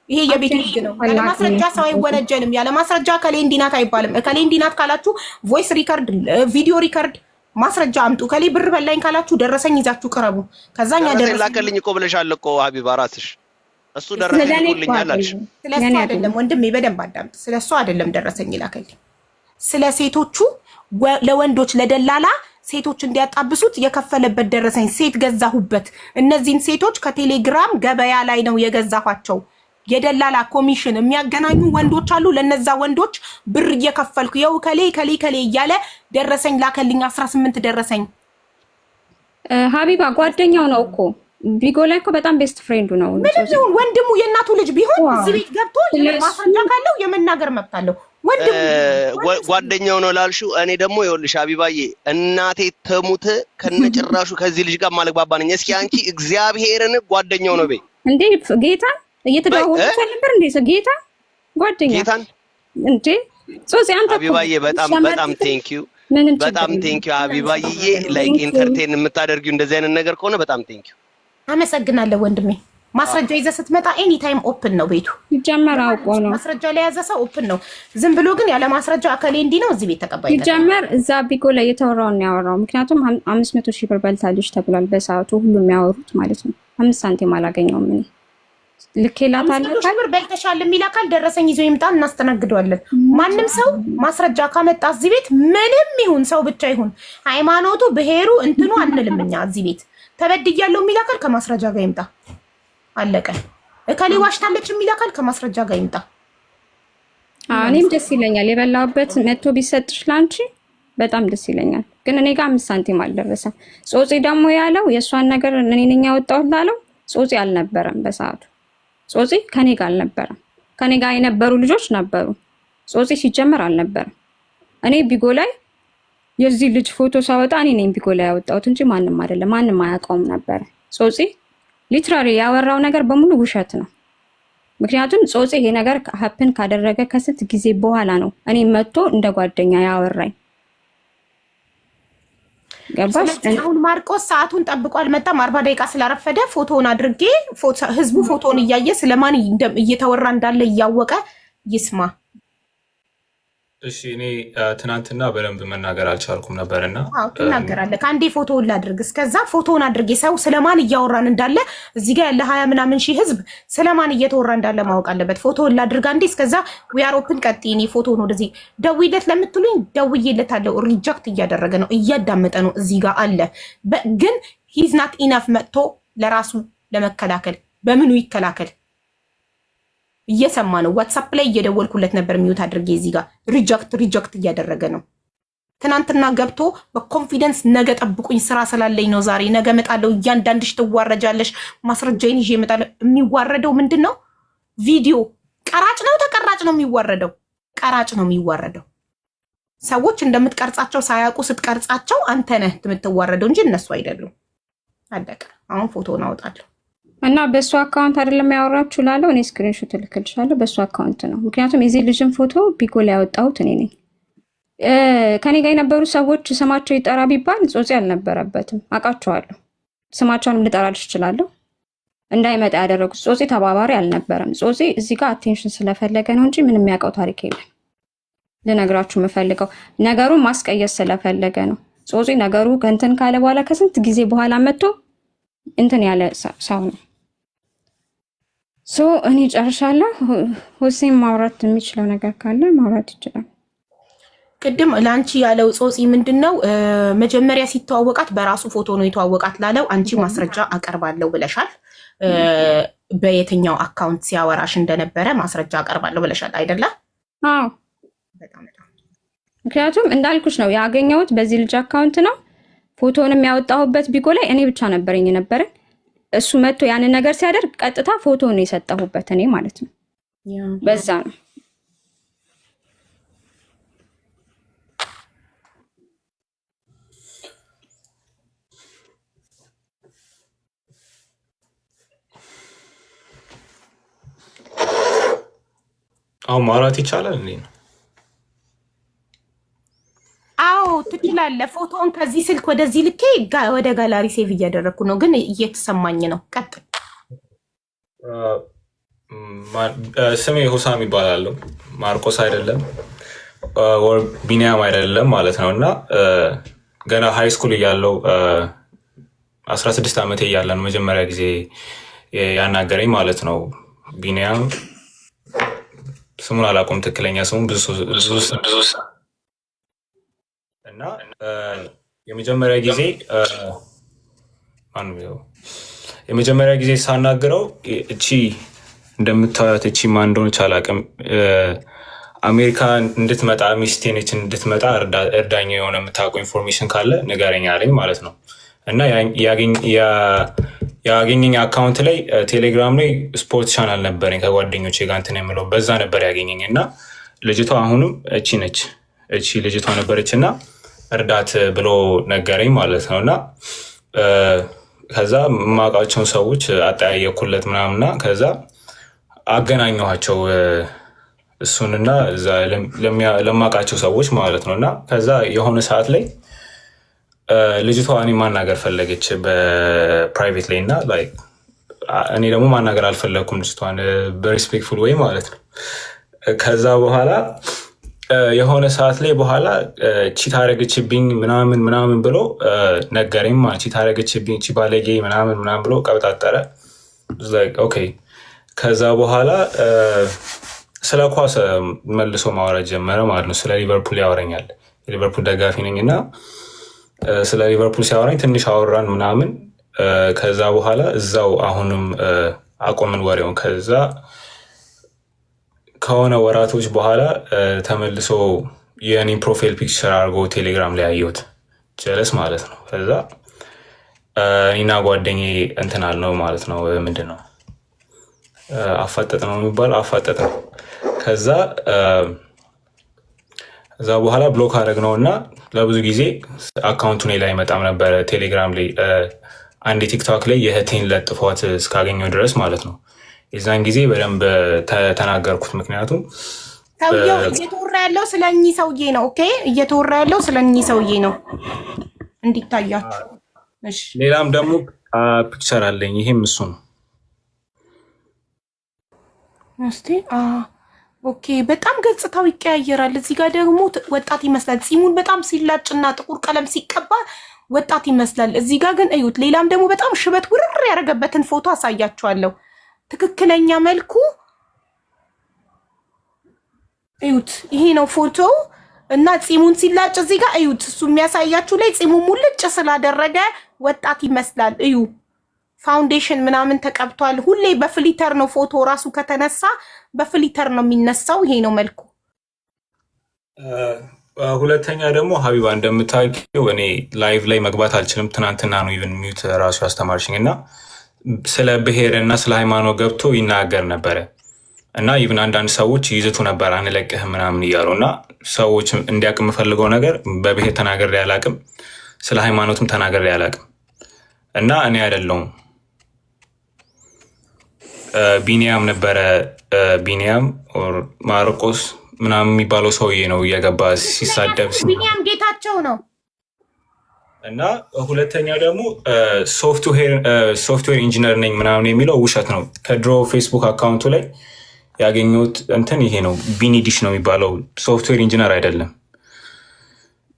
A: ይሄ የቤት ህግ ነው። ያለ ማስረጃ ሰው አይወነጀልም። ያለ ማስረጃ ከሌ እንዲናት አይባልም። ከሌ እንዲናት ካላችሁ ቮይስ ሪካርድ፣ ቪዲዮ ሪካርድ ማስረጃ አምጡ። ከሌ ብር በላኝ ካላችሁ ደረሰኝ ይዛችሁ ቅረቡ። ከዛኛ
C: ደረሰኝ ላከልኝ እኮ ብለሻል እኮ ሀቢባ ራስሽ። እሱ ደረሰኝ ይልኛል አልሽ።
B: ስለሱ አይደለም ወንድሜ፣ በደንብ አዳምጥ። ስለሱ አይደለም ደረሰኝ ይላከልኝ። ስለ ሴቶቹ ለወንዶች ለደላላ ሴቶች እንዲያጣብሱት የከፈለበት ደረሰኝ። ሴት ገዛሁበት። እነዚህን ሴቶች ከቴሌግራም ገበያ ላይ ነው የገዛኋቸው። የደላላ ኮሚሽን የሚያገናኙ ወንዶች አሉ። ለነዛ ወንዶች ብር እየከፈልኩ የው ከሌ እያለ ደረሰኝ ላከልኝ። 18 ደረሰኝ።
A: ሀቢባ ጓደኛው ነው እኮ ቢጎ ላይ እኮ በጣም ቤስት ፍሬንዱ ነው።
B: ምንም ወንድሙ የእናቱ ልጅ ቢሆን እዚህ ቤት ገብቶ ማስረጃ ካለው የመናገር መብት አለው። ወንድሙ
C: ጓደኛው ነው ላልሽው፣ እኔ ደግሞ ይኸውልሽ ሀቢባዬ እናቴ ተሙት ከነጭራሹ ከዚህ ልጅ ጋር ማለግባባ ነኝ። እስኪ አንቺ እግዚአብሔርን ጓደኛው ነው በይ
A: እንዴ? ጌታ እየተደዋወሉ ነበር እንዴ? ጌታ ጓደኛ
C: ጌታን
A: እንዴ? ሶሲ አንተ
C: ሀቢባዬ በጣም ቴንኪዩ በጣም ቴንኪዩ ሀቢባዬ። ላይክ ኢንተርቴን የምታደርጊው እንደዚህ አይነት ነገር ከሆነ በጣም ቴንኪዩ
B: አመሰግናለሁ ወንድሜ። ማስረጃ ይዘህ ስትመጣ ኤኒ ታይም ኦፕን ነው ቤቱ።
A: ይጀመር አውቆ ነው
B: ማስረጃ ላይ ያዘ ሰው ኦፕን ነው። ዝም ብሎ ግን ያለ ማስረጃ አከሌ እንዲህ ነው እዚህ ቤት ተቀባይ ነው።
A: ይጀመር እዛ ቢጎ ላይ የተወራውን ያወራው። ምክንያቱም 500,000 ብር በልታለች ተብሏል በሰዓቱ ሁሉም የሚያወሩት ማለት ነው። 5 ሳንቲም አላገኘውም። ምን ልኬላታለሁ
B: 500,000 ብር በልተሻል የሚል አካል ደረሰኝ ይዞ ይምጣ፣ እናስተናግደዋለን። ማንም ሰው ማስረጃ ካመጣ እዚህ ቤት ምንም ይሁን ሰው ብቻ ይሁን ሃይማኖቱ፣ ብሄሩ እንትኑ አንልም እኛ እዚህ ቤት ተበድያለሁ የሚል አካል ከማስረጃ ጋር ይምጣ። አለቀ። እከሌ ዋሽታለች የሚል አካል ከማስረጃ ጋር ይምጣ።
A: እኔም ደስ ይለኛል። የበላውበት መጥቶ ቢሰጥሽ ላንቺ በጣም ደስ ይለኛል። ግን እኔ ጋር 5 ሳንቲም አልደረሰም። ጾጺ ደግሞ ያለው የእሷን ነገር እኔ ነኝ ያወጣሁት ላለው ጾጺ አልነበረም በሰዓቱ። ጾጺ ከኔ ጋር አልነበረም። ከኔ ጋር የነበሩ ልጆች ነበሩ። ጾጺ ሲጀመር አልነበረም። እኔ ቢጎ ላይ የዚህ ልጅ ፎቶ ሳወጣ እኔ ነኝ ቢጎ ላይ ያወጣሁት እንጂ ማንም አይደለም። ማንም አያውቀውም ነበር። ጾጺ ሊትራሊ ያወራው ነገር በሙሉ ውሸት ነው። ምክንያቱም ጾጺ ይሄ ነገር ሀፕን ካደረገ ከስንት ጊዜ በኋላ ነው እኔ መጥቶ እንደ ጓደኛ ያወራኝ። ገባሽ?
B: አሁን ማርቆስ ሰዓቱን ጠብቆ አልመጣም። 40 ደቂቃ ስላረፈደ ፎቶውን አድርጌ ህዝቡ ፎቶውን እያየ ስለማን እየተወራ እንዳለ እያወቀ ይስማ።
D: እሺ እኔ ትናንትና በደንብ መናገር አልቻልኩም ነበርና
B: ትናገራለህ። ከአንዴ ፎቶውን ላድርግ። እስከዛ ፎቶውን አድርጌ ሰው ስለማን እያወራን እንዳለ እዚህ ጋር ያለ 20 ምናምን ሺህ ህዝብ ስለማን እየተወራ እንዳለ ማወቅ አለበት። ፎቶውን ላድርግ አንዴ። እስከዛ ዊያሮፕን ቀጥይ። እኔ ፎቶውን ወደዚህ ደውይለት ለምትሉኝ ደውዬለታለሁ። ሪጀክት እያደረገ ነው፣ እያዳመጠ ነው። እዚህ ጋር አለ ግን ሂዝ ናት ኢነፍ መጥቶ ለራሱ ለመከላከል በምኑ ይከላከል? እየሰማ ነው። ዋትስአፕ ላይ እየደወልኩለት ነበር ሚዩት አድርጌ። እዚህ ጋር ሪጀክት እያደረገ ነው። ትናንትና ገብቶ በኮንፊደንስ ነገ ጠብቁኝ ስራ ስላለኝ ነው ዛሬ ነገ እመጣለሁ እያንዳንድሽ ትዋረጃለሽ ማስረጃዬን ይዤ እመጣለሁ። የሚዋረደው ምንድን ነው? ቪዲዮ ቀራጭ ነው ተቀራጭ ነው የሚዋረደው? ቀራጭ ነው የሚዋረደው። ሰዎች እንደምትቀርጻቸው ሳያውቁ ስትቀርጻቸው አንተ ነህ የምትዋረደው እንጂ እነሱ አይደሉም። አለቀ። አሁን ፎቶውን አወጣለሁ
A: እና በእሱ አካውንት አይደለም ያወራችሁ ላለው እኔ ስክሪንሾት እልክልሻለሁ። በእሱ አካውንት ነው። ምክንያቱም የዚህ ልጅን ፎቶ ቢጎ ላይ ያወጣሁት እኔ ነኝ። ከኔ ጋር የነበሩ ሰዎች ስማቸው ይጠራ ቢባል ጾጺ አልነበረበትም። አውቃቸዋለሁ። ስማቸውንም ልጠራልሽ እችላለሁ። እንዳይመጣ ያደረጉት ጾጺ ተባባሪ አልነበረም። ጾጺ እዚህ ጋር አቴንሽን ስለፈለገ ነው እንጂ ምንም የሚያውቀው ታሪክ የለም። ልነግራችሁ የምፈልገው ነገሩን ማስቀየስ ስለፈለገ ነው። ጾጺ ነገሩ ከእንትን ካለ በኋላ ከስንት ጊዜ በኋላ መጥቶ እንትን ያለ ሰው ነው። እኔ ጨርሻለሁ። ሁሴን ማውራት የሚችለው ነገር ካለ ማውራት ይችላል።
B: ቅድም ለአንቺ ያለው ጾጺ ምንድን ነው? መጀመሪያ ሲተዋወቃት በራሱ ፎቶ ነው የተዋወቃት ላለው አንቺ ማስረጃ አቀርባለሁ ብለሻል። በየትኛው አካውንት ሲያወራሽ እንደነበረ ማስረጃ አቀርባለሁ ብለሻል አይደለ?
A: አዎ። ምክንያቱም እንዳልኩሽ ነው ያገኘሁት በዚህ ልጅ አካውንት ነው። ፎቶንም ያወጣሁበት ቢጎ ላይ እኔ ብቻ ነበረኝ የነበረን። እሱ መጥቶ ያንን ነገር ሲያደርግ ቀጥታ ፎቶን የሰጠሁበት እኔ ማለት ነው። በዛ ነው።
D: አሁን ማውራት ይቻላል እንዴ?
B: አዎ ትችላለህ። ፎቶውን ከዚህ ስልክ ወደዚህ ልኬ ወደ ጋላሪ ሴቭ እያደረግኩ ነው፣ ግን እየተሰማኝ ነው። ቀጥል።
D: ስሜ ሁሳም ይባላል። ማርቆስ አይደለም ወር ቢኒያም አይደለም ማለት ነው። እና ገና ሃይ ስኩል እያለው 16 ዓመቴ እያለ ነው መጀመሪያ ጊዜ ያናገረኝ ማለት ነው። ቢኒያም ስሙን አላውቀውም፣ ትክክለኛ ስሙን ብዙ እና የመጀመሪያ ጊዜ ሳናግረው እቺ እንደምታዩት እቺ ማን እንደሆነች አላውቅም፣ አሜሪካ እንድትመጣ ሚስቴ ነች እንድትመጣ እርዳኝ፣ የሆነ የምታውቀው ኢንፎርሜሽን ካለ ንገረኝ አለኝ ማለት ነው። እና ያገኘኝ አካውንት ላይ ቴሌግራም ላይ ስፖርት ቻናል ነበረኝ ከጓደኞቼ ጋር እንትን የምለው በዛ ነበር ያገኘኝ። እና ልጅቷ አሁንም እቺ ነች፣ እቺ ልጅቷ ነበረች እና እርዳት ብሎ ነገረኝ ማለት ነው። እና ከዛ የማውቃቸውን ሰዎች አጠያየኩለት ምናምንና ከዛ አገናኘኋቸው እሱንና እዛ ለማውቃቸው ሰዎች ማለት ነው። እና ከዛ የሆነ ሰዓት ላይ ልጅቷ እኔ ማናገር ፈለገች በፕራይቬት ላይ እና እኔ ደግሞ ማናገር አልፈለግኩም ልጅቷን በሪስፔክትፉል ወይ ማለት ነው። ከዛ በኋላ የሆነ ሰዓት ላይ በኋላ ቺት አረገችብኝ ምናምን ብሎ ነገረኝ ማለት ቺት አረገችብኝ ቺ ባለጌ ምናምን ብሎ ቀብጣጠረ። ኦኬ። ከዛ በኋላ ስለ ኳስ መልሶ ማውራት ጀመረ ማለት ነው። ስለ ሊቨርፑል ያወረኛል። የሊቨርፑል ደጋፊ ነኝ እና ስለ ሊቨርፑል ሲያወራኝ ትንሽ አወራን ምናምን። ከዛ በኋላ እዛው አሁንም አቆምን ወሬውን። ከዛ ከሆነ ወራቶች በኋላ ተመልሶ የኔን ፕሮፋይል ፒክቸር አድርጎ ቴሌግራም ላይ አየሁት። ጀለስ ማለት ነው። ከዛ እኔና ጓደኛዬ እንትን አልነው ማለት ነው። ምንድን ነው አፋጠጥ ነው የሚባለው? አፋጠጥ ነው። ከዛ በኋላ ብሎክ አደረግነው እና ለብዙ ጊዜ አካውንቱ ላይ አይመጣም ነበረ ቴሌግራም ላይ። አንድ ቲክቶክ ላይ የእህቴን ለጥፏት እስካገኘው ድረስ ማለት ነው። የዛን ጊዜ በደንብ ተናገርኩት። ምክንያቱም
B: ሰውየው እየተወራ ያለው ስለ እኚህ ሰውዬ ነው። ኦኬ፣ እየተወራ ያለው ስለ እኚህ ሰውዬ ነው እንዲታያችሁ። እሺ፣
D: ሌላም ደግሞ ፒክቸር አለኝ። ይሄም እሱ ነው።
B: እስቲ ኦኬ፣ በጣም ገጽታው ይቀያየራል። እዚህ ጋር ደግሞ ወጣት ይመስላል። ፂሙን በጣም ሲላጭና ጥቁር ቀለም ሲቀባ ወጣት ይመስላል። እዚህ ጋር ግን እዩት። ሌላም ደግሞ በጣም ሽበት ውርር ያደረገበትን ፎቶ አሳያችኋለሁ። ትክክለኛ መልኩ እዩት። ይሄ ነው ፎቶ እና ፂሙን ሲላጭ እዚህ ጋር እዩት። እሱ የሚያሳያችሁ ላይ ፂሙ ሙልጭ ስላደረገ ወጣት ይመስላል። እዩ፣ ፋውንዴሽን ምናምን ተቀብቷል። ሁሌ በፍሊተር ነው ፎቶ ራሱ ከተነሳ በፍሊተር ነው የሚነሳው። ይሄ ነው መልኩ።
D: ሁለተኛ ደግሞ ሀቢባ እንደምታውቂው እኔ ላይቭ ላይ መግባት አልችልም። ትናንትና ነው ኢቨን ሚዩት ራሱ ያስተማርሽኝ እና ስለ ብሔር እና ስለ ሃይማኖት ገብቶ ይናገር ነበረ እና ኢቨን አንዳንድ ሰዎች ይዝቱ ነበር አንለቅህም ምናምን እያሉ እና ሰዎች እንዲያውቅ የምፈልገው ነገር በብሔር ተናግሬ አላውቅም፣ ስለ ሃይማኖትም ተናግሬ አላውቅም እና እኔ አይደለሁም ቢኒያም ነበረ ቢኒያም ማርቆስ ምናምን የሚባለው ሰውዬ ነው እየገባ ሲሳደብ
B: ቢኒያም ጌታቸው ነው።
D: እና ሁለተኛ ደግሞ ሶፍትዌር ኢንጂነር ነኝ ምናምን የሚለው ውሸት ነው። ከድሮ ፌስቡክ አካውንቱ ላይ ያገኘሁት እንትን ይሄ ነው። ቢኒ ዲሽ ነው የሚባለው፣ ሶፍትዌር ኢንጂነር አይደለም።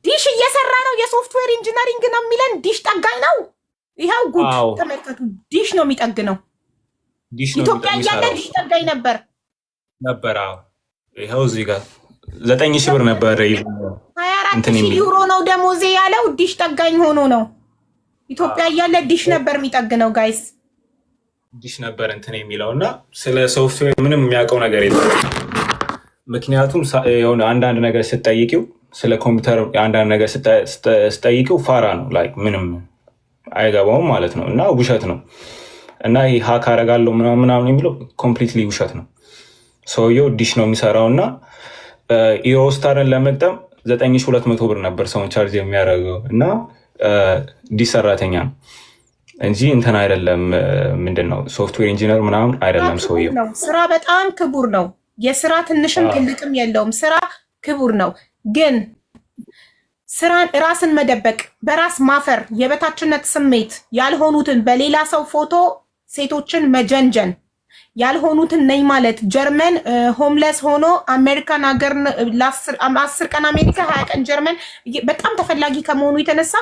B: ዲሽ እየሰራ ነው፣ የሶፍትዌር ኢንጂነሪንግ ነው የሚለን። ዲሽ ጠጋኝ ነው። ይኸው ጉድ ተመልከቱ። ዲሽ ነው የሚጠግነው። ኢትዮጵያ እያለ ዲሽ ጠጋኝ ነበር። አዎ
D: ይኸው እዚህ ጋር 9,000 ብር ነበር።
B: 24,000 ዩሮ ነው ደሞዜ ያለው። ዲሽ ጠጋኝ ሆኖ ነው። ኢትዮጵያ እያለ ዲሽ ነበር የሚጠግነው። ጋይስ
D: ዲሽ ነበር እንትን የሚለው እና ስለ ሶፍትዌር ምንም የሚያውቀው ነገር የለም። ምክንያቱም የሆነ አንዳንድ ነገር ስትጠይቂው ስለ ኮምፒውተር አንዳንድ ነገር ስትጠይቂው ፋራ ነው፣ ላይክ ምንም አይገባውም ማለት ነው እና ውሸት ነው። እና ይህ ሀክ አደርጋለሁ ምናምን የሚለው ኮምፕሊትሊ ውሸት ነው። ሰውየው ዲሽ ነው የሚሰራው እና ኢሮስታርን ለመጠም 9,200 ብር ነበር ሰውን ቻርጅ የሚያደርገው እና ዲሽ ሰራተኛ ነው እንጂ እንትን አይደለም። ምንድነው ሶፍትዌር ኢንጂነር ምናምን አይደለም ሰውየው።
B: ስራ በጣም ክቡር ነው። የስራ ትንሽም ትልቅም የለውም። ስራ ክቡር ነው። ግን ስራን ራስን መደበቅ፣ በራስ ማፈር፣ የበታችነት ስሜት ያልሆኑትን በሌላ ሰው ፎቶ ሴቶችን መጀንጀን ያልሆኑትን ነኝ ማለት ጀርመን ሆምለስ ሆኖ አሜሪካን ሀገር 10 ቀን አሜሪካ 20 ቀን ጀርመን በጣም ተፈላጊ ከመሆኑ የተነሳ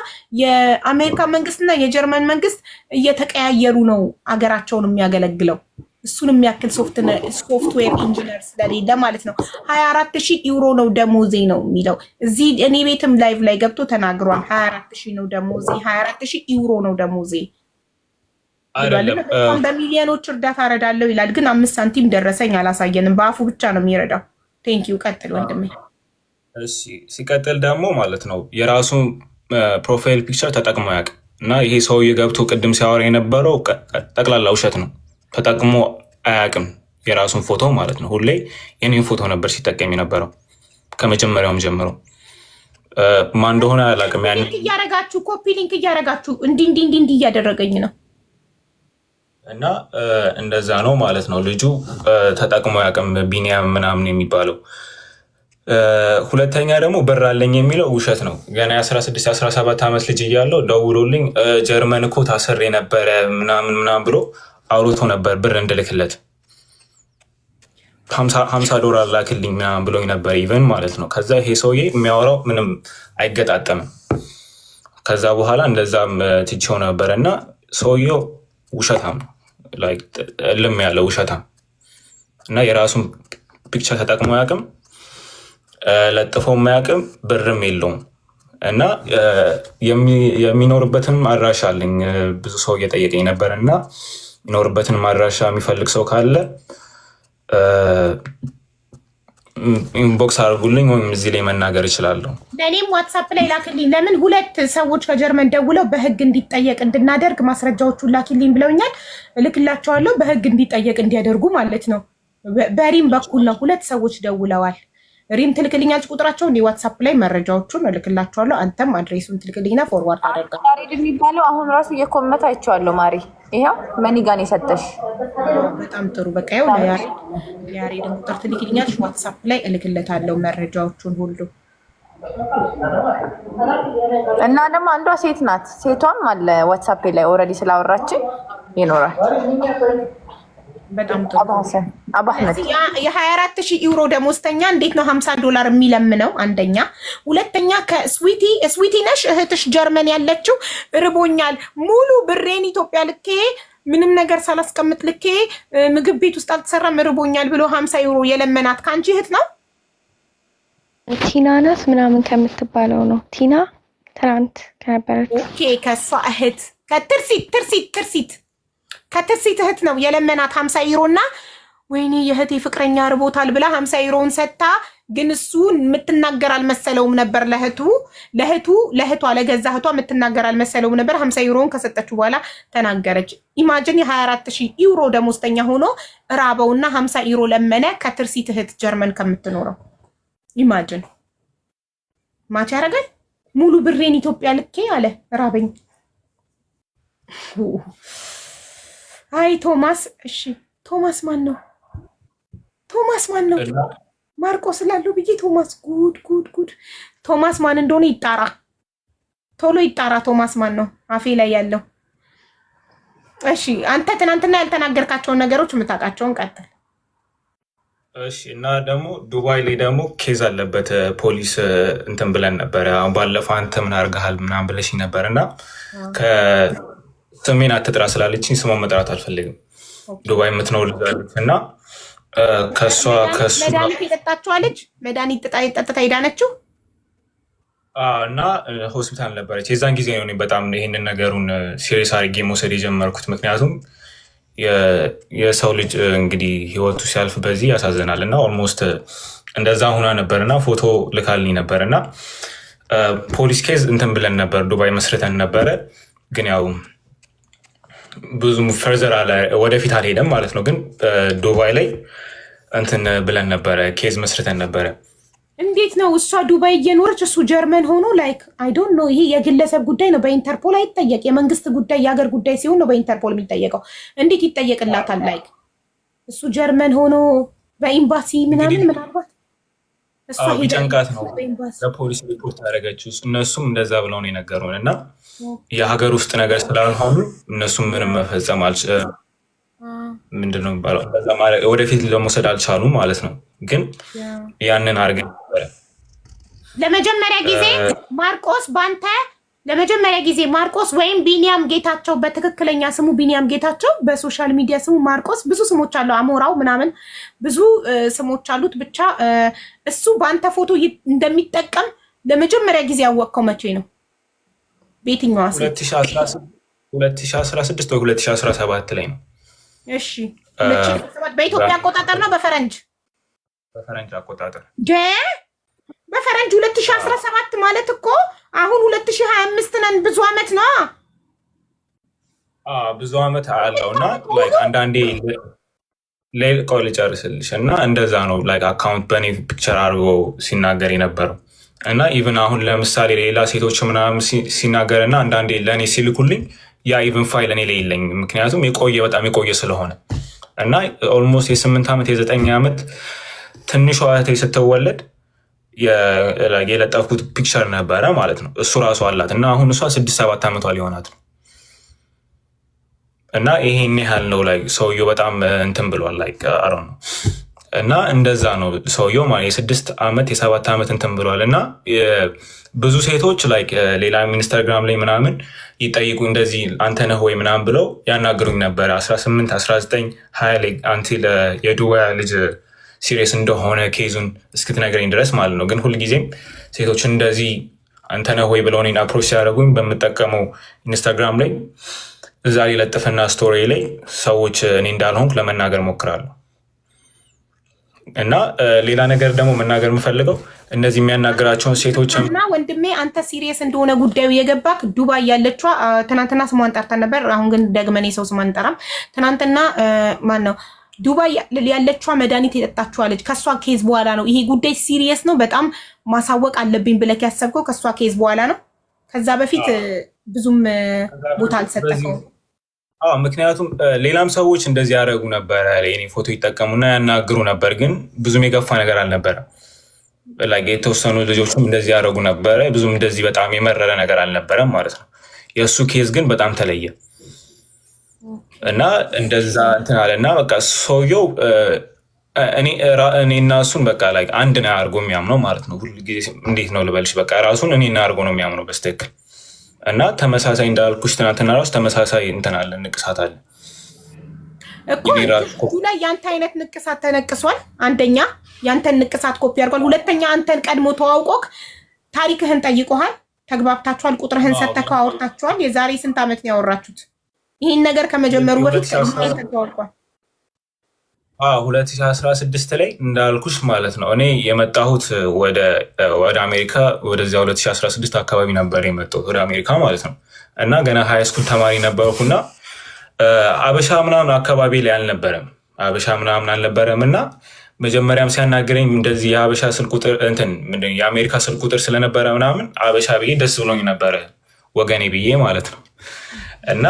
B: የአሜሪካ መንግስትና የጀርመን መንግስት እየተቀያየሩ ነው አገራቸውን የሚያገለግለው። እሱን የሚያክል ሶፍትዌር ኢንጂነር ስለሌለ ማለት ነው። 24,000 ዩሮ ነው ደሞዜ ነው የሚለው እዚህ እኔ ቤትም ላይቭ ላይ ገብቶ ተናግሯል። 24,000 ነው ደሞዜ፣ 24,000 ዩሮ ነው ደሞዜ። በሚሊዮኖች እርዳታ እረዳለሁ ይላል፣ ግን 5 ሳንቲም ደረሰኝ አላሳየንም። በአፉ ብቻ ነው የሚረዳው። ቴንኪው ቀጥል ወንድሜ።
D: እሺ ሲቀጥል ደግሞ ማለት ነው የራሱ ፕሮፋይል ፒክቸር ተጠቅሞ ያውቅ እና ይሄ ሰውዬ ገብቶ ቅድም ሲያወራ የነበረው ጠቅላላ ውሸት ነው። ተጠቅሞ አያውቅም የራሱን ፎቶ ማለት ነው። ሁሌ የኔን ፎቶ ነበር ሲጠቀም የነበረው ከመጀመሪያውም ጀምሮ። ማን እንደሆነ አላውቅም። ያን
B: እያረጋችሁ ኮፒ ሊንክ እያረጋችሁ እንዲህ እያደረገኝ ነው
D: እና እንደዛ ነው ማለት ነው። ልጁ ተጠቅሞ ያውቅም ቢኒያም ምናምን የሚባለው። ሁለተኛ ደግሞ ብር አለኝ የሚለው ውሸት ነው። ገና 16-17 ዓመት ልጅ እያለው ደውሎልኝ ጀርመን እኮ ታስሬ ነበረ ምናምን ብሎ አውሮቶ ነበር ብር እንድልክለት $50 ላክልኝ ምናምን ብሎኝ ነበር ኢቨን ማለት ነው። ከዛ ይሄ ሰውዬ የሚያወራው ምንም አይገጣጠምም። ከዛ በኋላ እንደዛም ትቼው ነበር እና ሰውዬው ውሸታም ነው፣ እልም ያለ ውሸታም እና የራሱን ፒክቸር ተጠቅሞ አያውቅም፣ ለጥፎ አያውቅም፣ ብርም የለውም እና የሚኖርበትን አድራሻ አለኝ። ብዙ ሰው እየጠየቀኝ ነበር እና የሚኖርበትን አድራሻ የሚፈልግ ሰው ካለ ኢንቦክስ አድርጉልኝ ወይም እዚህ ላይ መናገር እችላለሁ።
B: ለእኔም ዋትሳፕ ላይ ላክልኝ። ለምን 2 ሰዎች ከጀርመን ደውለው በህግ እንዲጠየቅ እንድናደርግ ማስረጃዎቹን ላኪልኝ ብለውኛል። እልክላቸዋለሁ በህግ እንዲጠየቅ እንዲያደርጉ ማለት ነው። በሪም በኩል ነው 2 ሰዎች ደውለዋል። ሪም ትልክልኛለች ቁጥራቸውን ዋትሳፕ ላይ መረጃዎቹን እልክላቸዋለሁ። አንተም አድሬሱን ትልክልኝና ፎርዋርድ አደርጋለሁ።
E: ያሬድ የሚባለው አሁን ራሱ እየኮመታ አይቼዋለሁ። ማሪ ይሄው መኒጋን የሰጠሽ
B: በጣም ጥሩ። በቃ ይኸው ያሬድን ቁጥር ትልክልኛለች ዋትሳፕ ላይ እልክለታለሁ መረጃዎቹን ሁሉ።
E: እና ደግሞ አንዷ ሴት ናት። ሴቷም አለ ዋትሳፕ ላይ ኦልሬዲ ስላወራችን ይኖራል።
B: በጣም ጥሩ። የ24,000 ዩሮ ደሞዝተኛ እንዴት ነው $50 የሚለምነው? አንደኛ። ሁለተኛ ከስዊቲ ነሽ እህትሽ ጀርመን ያለችው ርቦኛል ሙሉ ብሬን ኢትዮጵያ ልኬ ምንም ነገር ሳላስቀምጥ ልኬ ምግብ ቤት ውስጥ አልተሰራም ርቦኛል ብሎ 50 ዩሮ የለመናት ከአንቺ እህት ነው?
F: ቲና ናት ምናምን ከምትባለው ነው። ቲና ትናንት ከነበረች።
B: ኦኬ ከሷ እህት ከትርሲት እህት ነው የለመናት 50 ዩሮ እና ወይኔ የእህቴ ፍቅረኛ ርቦታል ብላ 50 ዩሮውን ሰጥታ ግን እሱ የምትናገር አልመሰለውም ነበር ለእህቷ ለገዛ እህቷ የምትናገር አልመሰለውም ነበር። 50 ዩሮን ከሰጠችው በኋላ ተናገረች። ኢማጂን የ24,000 ዩሮ ደሞዝተኛ ሆኖ ራበውና 50 ዩሮ ለመነ ከትርሲት እህት ጀርመን ከምትኖረው። ኢማጂን ማች ያደርጋል። ሙሉ ብሬን ኢትዮጵያ ልኬ አለ ራበኝ። አይ ቶማስ፣ እሺ ቶማስ ማን ነው? ቶማስ ማን ነው? ማርቆስ ላለው ብዬ ቶማስ ጉድ ቶማስ ማን እንደሆነ ይጣራ፣ ቶሎ ይጣራ። ቶማስ ማን ነው አፌ ላይ ያለው? እሺ አንተ ትናንትና ያልተናገርካቸውን ነገሮች የምታውቃቸውን ቀጥል።
D: እሺ እና ደግሞ ዱባይ ላይ ደግሞ ኬዝ አለበት ፖሊስ እንትን ብለን ነበረ። አሁን ባለፈው አንተ ምን አድርገሃል ምናምን ብለሽኝ ነበር እና ከስሜን አትጥራ ስላለችኝ ስሟን መጥራት አልፈልግም። ዱባይ የምትኖር ልጅ እና ከሷ
B: መድኃኒት የጠጣችኋለች መድኃኒት ጠጥታ ሄዳነችው
D: እና ሆስፒታል ነበረች። የዛን ጊዜ ነው በጣም ይህንን ነገሩን ሲሪየስ አድርጌ መውሰድ የጀመርኩት። ምክንያቱም የሰው ልጅ እንግዲህ ህይወቱ ሲያልፍ በዚህ ያሳዝናል እና ኦልሞስት እንደዛ ሁና ነበር እና ፎቶ ልካልኝ ነበር እና ፖሊስ ኬዝ እንትን ብለን ነበር ዱባይ መስርተን ነበረ። ግን ያው ብዙም ፈርዘር ወደፊት አልሄደም ማለት ነው። ግን ዱባይ ላይ እንትን ብለን ነበረ ኬዝ መስርተን ነበረ።
B: እንዴት ነው እሷ ዱባይ እየኖረች እሱ ጀርመን ሆኖ ላይክ አይ ዶንት ኖ። ይሄ የግለሰብ ጉዳይ ነው፣ በኢንተርፖል አይጠየቅ። የመንግስት ጉዳይ የሀገር ጉዳይ ሲሆን ነው በኢንተርፖል የሚጠየቀው። እንዴት ይጠየቅላታል? ላይክ እሱ ጀርመን ሆኖ በኤምባሲ ምናምን ምናልባት እሷ
D: ቢጨንቃት ነው ለፖሊስ ሪፖርት ያደረገችው። እነሱም እንደዛ ብለው ነው የነገሩን እና የሀገር ውስጥ ነገር ስላልሆኑ እነሱም ምንም መፈጸም ምንድነው የሚባለው ወደፊት ለመውሰድ አልቻሉ ማለት ነው። ግን ያንን አድርገን ነበረ
B: ለመጀመሪያ ጊዜ ማርቆስ ባንተ ለመጀመሪያ ጊዜ ማርቆስ ወይም ቢኒያም ጌታቸው፣ በትክክለኛ ስሙ ቢኒያም ጌታቸው፣ በሶሻል ሚዲያ ስሙ ማርቆስ። ብዙ ስሞች አለው፣ አሞራው ምናምን ብዙ ስሞች አሉት። ብቻ እሱ ባንተ ፎቶ እንደሚጠቀም ለመጀመሪያ ጊዜ ያወቅከው መቼ ነው? በየትኛው
D: 2016 ወይ 2017 ላይ ነው።
B: እሺ በኢትዮጵያ አቆጣጠር ነው በፈረንጅ
D: አቆጣጠር?
B: በፈረንጅ 2017 ማለት እኮ አሁን 2025 ነን። ብዙ አመት ነው።
D: ብዙ አመት አለው እና ላይክ አንዳንዴ ቆይ ልጨርስልሽ እና እንደዛ ነው ላይክ አካውንት በእኔ ፒክቸር አድርጎ ሲናገር የነበረው እና ኢቭን አሁን ለምሳሌ ሌላ ሴቶች ምናምን ሲናገር እና አንዳንዴ ለእኔ ሲልኩልኝ ያ ኢቭን ፋይል እኔ ላይ የለኝም። ምክንያቱም በጣም የቆየ ስለሆነ እና ኦልሞስት የ8 ዓመት የ9 ዓመት ትንሿ እህቴ ስትወለድ የለጠፍኩት ፒክቸር ነበረ ማለት ነው። እሱ ራሱ አላት እና አሁን እሷ 6-7 ዓመቷ ሊሆናት ነው እና ይሄን ያህል ነው ላይ ሰውየው በጣም እንትን ብሏል ላይ አሮ ነው እና እንደዛ ነው ሰውየው ማለት የ6 ዓመት የ7 ዓመት እንትን ብሏል እና ብዙ ሴቶች ላይ ሌላ ኢንስታግራም ላይ ምናምን ይጠይቁ እንደዚህ አንተ ነህ ወይ ምናምን ብለው ያናግሩኝ ነበረ 18 19 20 ላይ አንቲ የዱባይ ልጅ ሲሪየስ እንደሆነ ኬዙን እስክትነግረኝ ድረስ ማለት ነው። ግን ሁልጊዜም ሴቶች እንደዚህ አንተ ነህ ወይ ብለው እኔን አፕሮች ሲያደርጉኝ በምጠቀመው ኢንስታግራም ላይ እዛ ላይ ለጥፍና ስቶሪ ላይ ሰዎች እኔ እንዳልሆንኩ ለመናገር ሞክራለሁ። እና ሌላ ነገር ደግሞ መናገር የምፈልገው እነዚህ የሚያናገራቸውን ሴቶች
B: እና ወንድሜ አንተ ሲሪየስ እንደሆነ ጉዳዩ የገባክ ዱባይ ያለችዋ ትናንትና ስሟን ጠርተን ነበር። አሁን ግን ደግመን የሰው ስሟን አንጠራም። ትናንትና ማን ነው ዱባይ ያለችዋ መድኃኒት የጠጣችዋ ልጅ ከእሷ ኬዝ በኋላ ነው ይሄ ጉዳይ ሲሪየስ ነው በጣም ማሳወቅ አለብኝ ብለክ ያሰብከው ከእሷ ኬዝ በኋላ ነው። ከዛ በፊት ብዙም ቦታ አልሰጠከውም።
D: ምክንያቱም ሌላም ሰዎች እንደዚህ ያደረጉ ነበረ። የኔ ፎቶ ይጠቀሙና ያናግሩ ነበር፣ ግን ብዙም የገፋ ነገር አልነበረም። የተወሰኑ ልጆችም እንደዚህ ያደረጉ ነበረ። ብዙም እንደዚህ በጣም የመረረ ነገር አልነበረም ማለት ነው። የእሱ ኬዝ ግን በጣም ተለየ እና እንደዛ እንትን አለ እና በቃ ሰውየው እኔና እሱን በቃ አንድ ነው አድርጎ የሚያምነው ማለት ነው። ሁሉ ጊዜ እንዴት ነው ልበልሽ፣ በቃ ራሱን እኔና አድርጎ ነው የሚያምነው በስትክክል እና ተመሳሳይ እንዳልኩሽ ትናንትና ራሱ ተመሳሳይ እንትን አለ፣ ንቅሳት አለ
B: እኮ ላይ ያንተ አይነት ንቅሳት ተነቅሷል። አንደኛ ያንተን ንቅሳት ኮፒ አድርጓል። ሁለተኛ አንተን ቀድሞ ተዋውቆክ ታሪክህን ጠይቆሃል፣ ተግባብታችኋል፣ ቁጥርህን ሰተከው አውርታችኋል። የዛሬ ስንት ዓመት ነው ያወራችሁት? ይህን ነገር ከመጀመሩ በፊት ተዋውቋል።
D: 2016 ላይ እንዳልኩሽ ማለት ነው። እኔ የመጣሁት ወደ አሜሪካ ወደዚያ 2016 አካባቢ ነበር የመጣሁት ወደ አሜሪካ ማለት ነው። እና ገና ሃይ ስኩል ተማሪ ነበርኩና አበሻ ምናምን አካባቢ ላይ አልነበረም። እና መጀመሪያም ሲያናገረኝ እንደዚህ የአበሻ ስልክ ቁጥር የአሜሪካ ስልክ ቁጥር ስለነበረ ምናምን አበሻ ብዬ ደስ ብሎኝ ነበረ ወገኔ ብዬ ማለት ነው። እና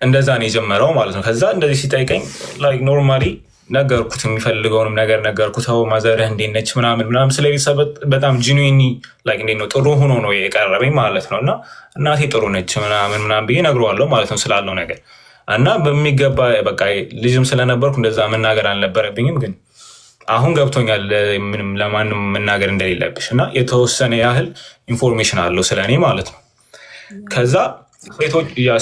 D: እንደዛ ነው የጀመረው ማለት ነው። ከዛ እንደዚህ ሲጠይቀኝ ላይክ ኖርማሊ ነገርኩት፣ የሚፈልገውንም ነገር ነገርኩት። ማዘርህ እንዴት ነች ምናምን ስለ ቤተሰብ በጣም ጂኒኒ ላይክ እንዴት ነው ጥሩ ሆኖ ነው የቀረበኝ ማለት ነው። እና እናቴ ጥሩ ነች ምናምን ብዬ ነግረዋለሁ ማለት ነው ስላለው ነገር። እና በሚገባ በቃ ልጅም ስለነበርኩ እንደዛ መናገር አልነበረብኝም። ግን አሁን ገብቶኛል ምንም ለማንም መናገር እንደሌለብሽ እና የተወሰነ ያህል ኢንፎርሜሽን አለው ስለኔ ማለት ነው። ከዛ ሴቶች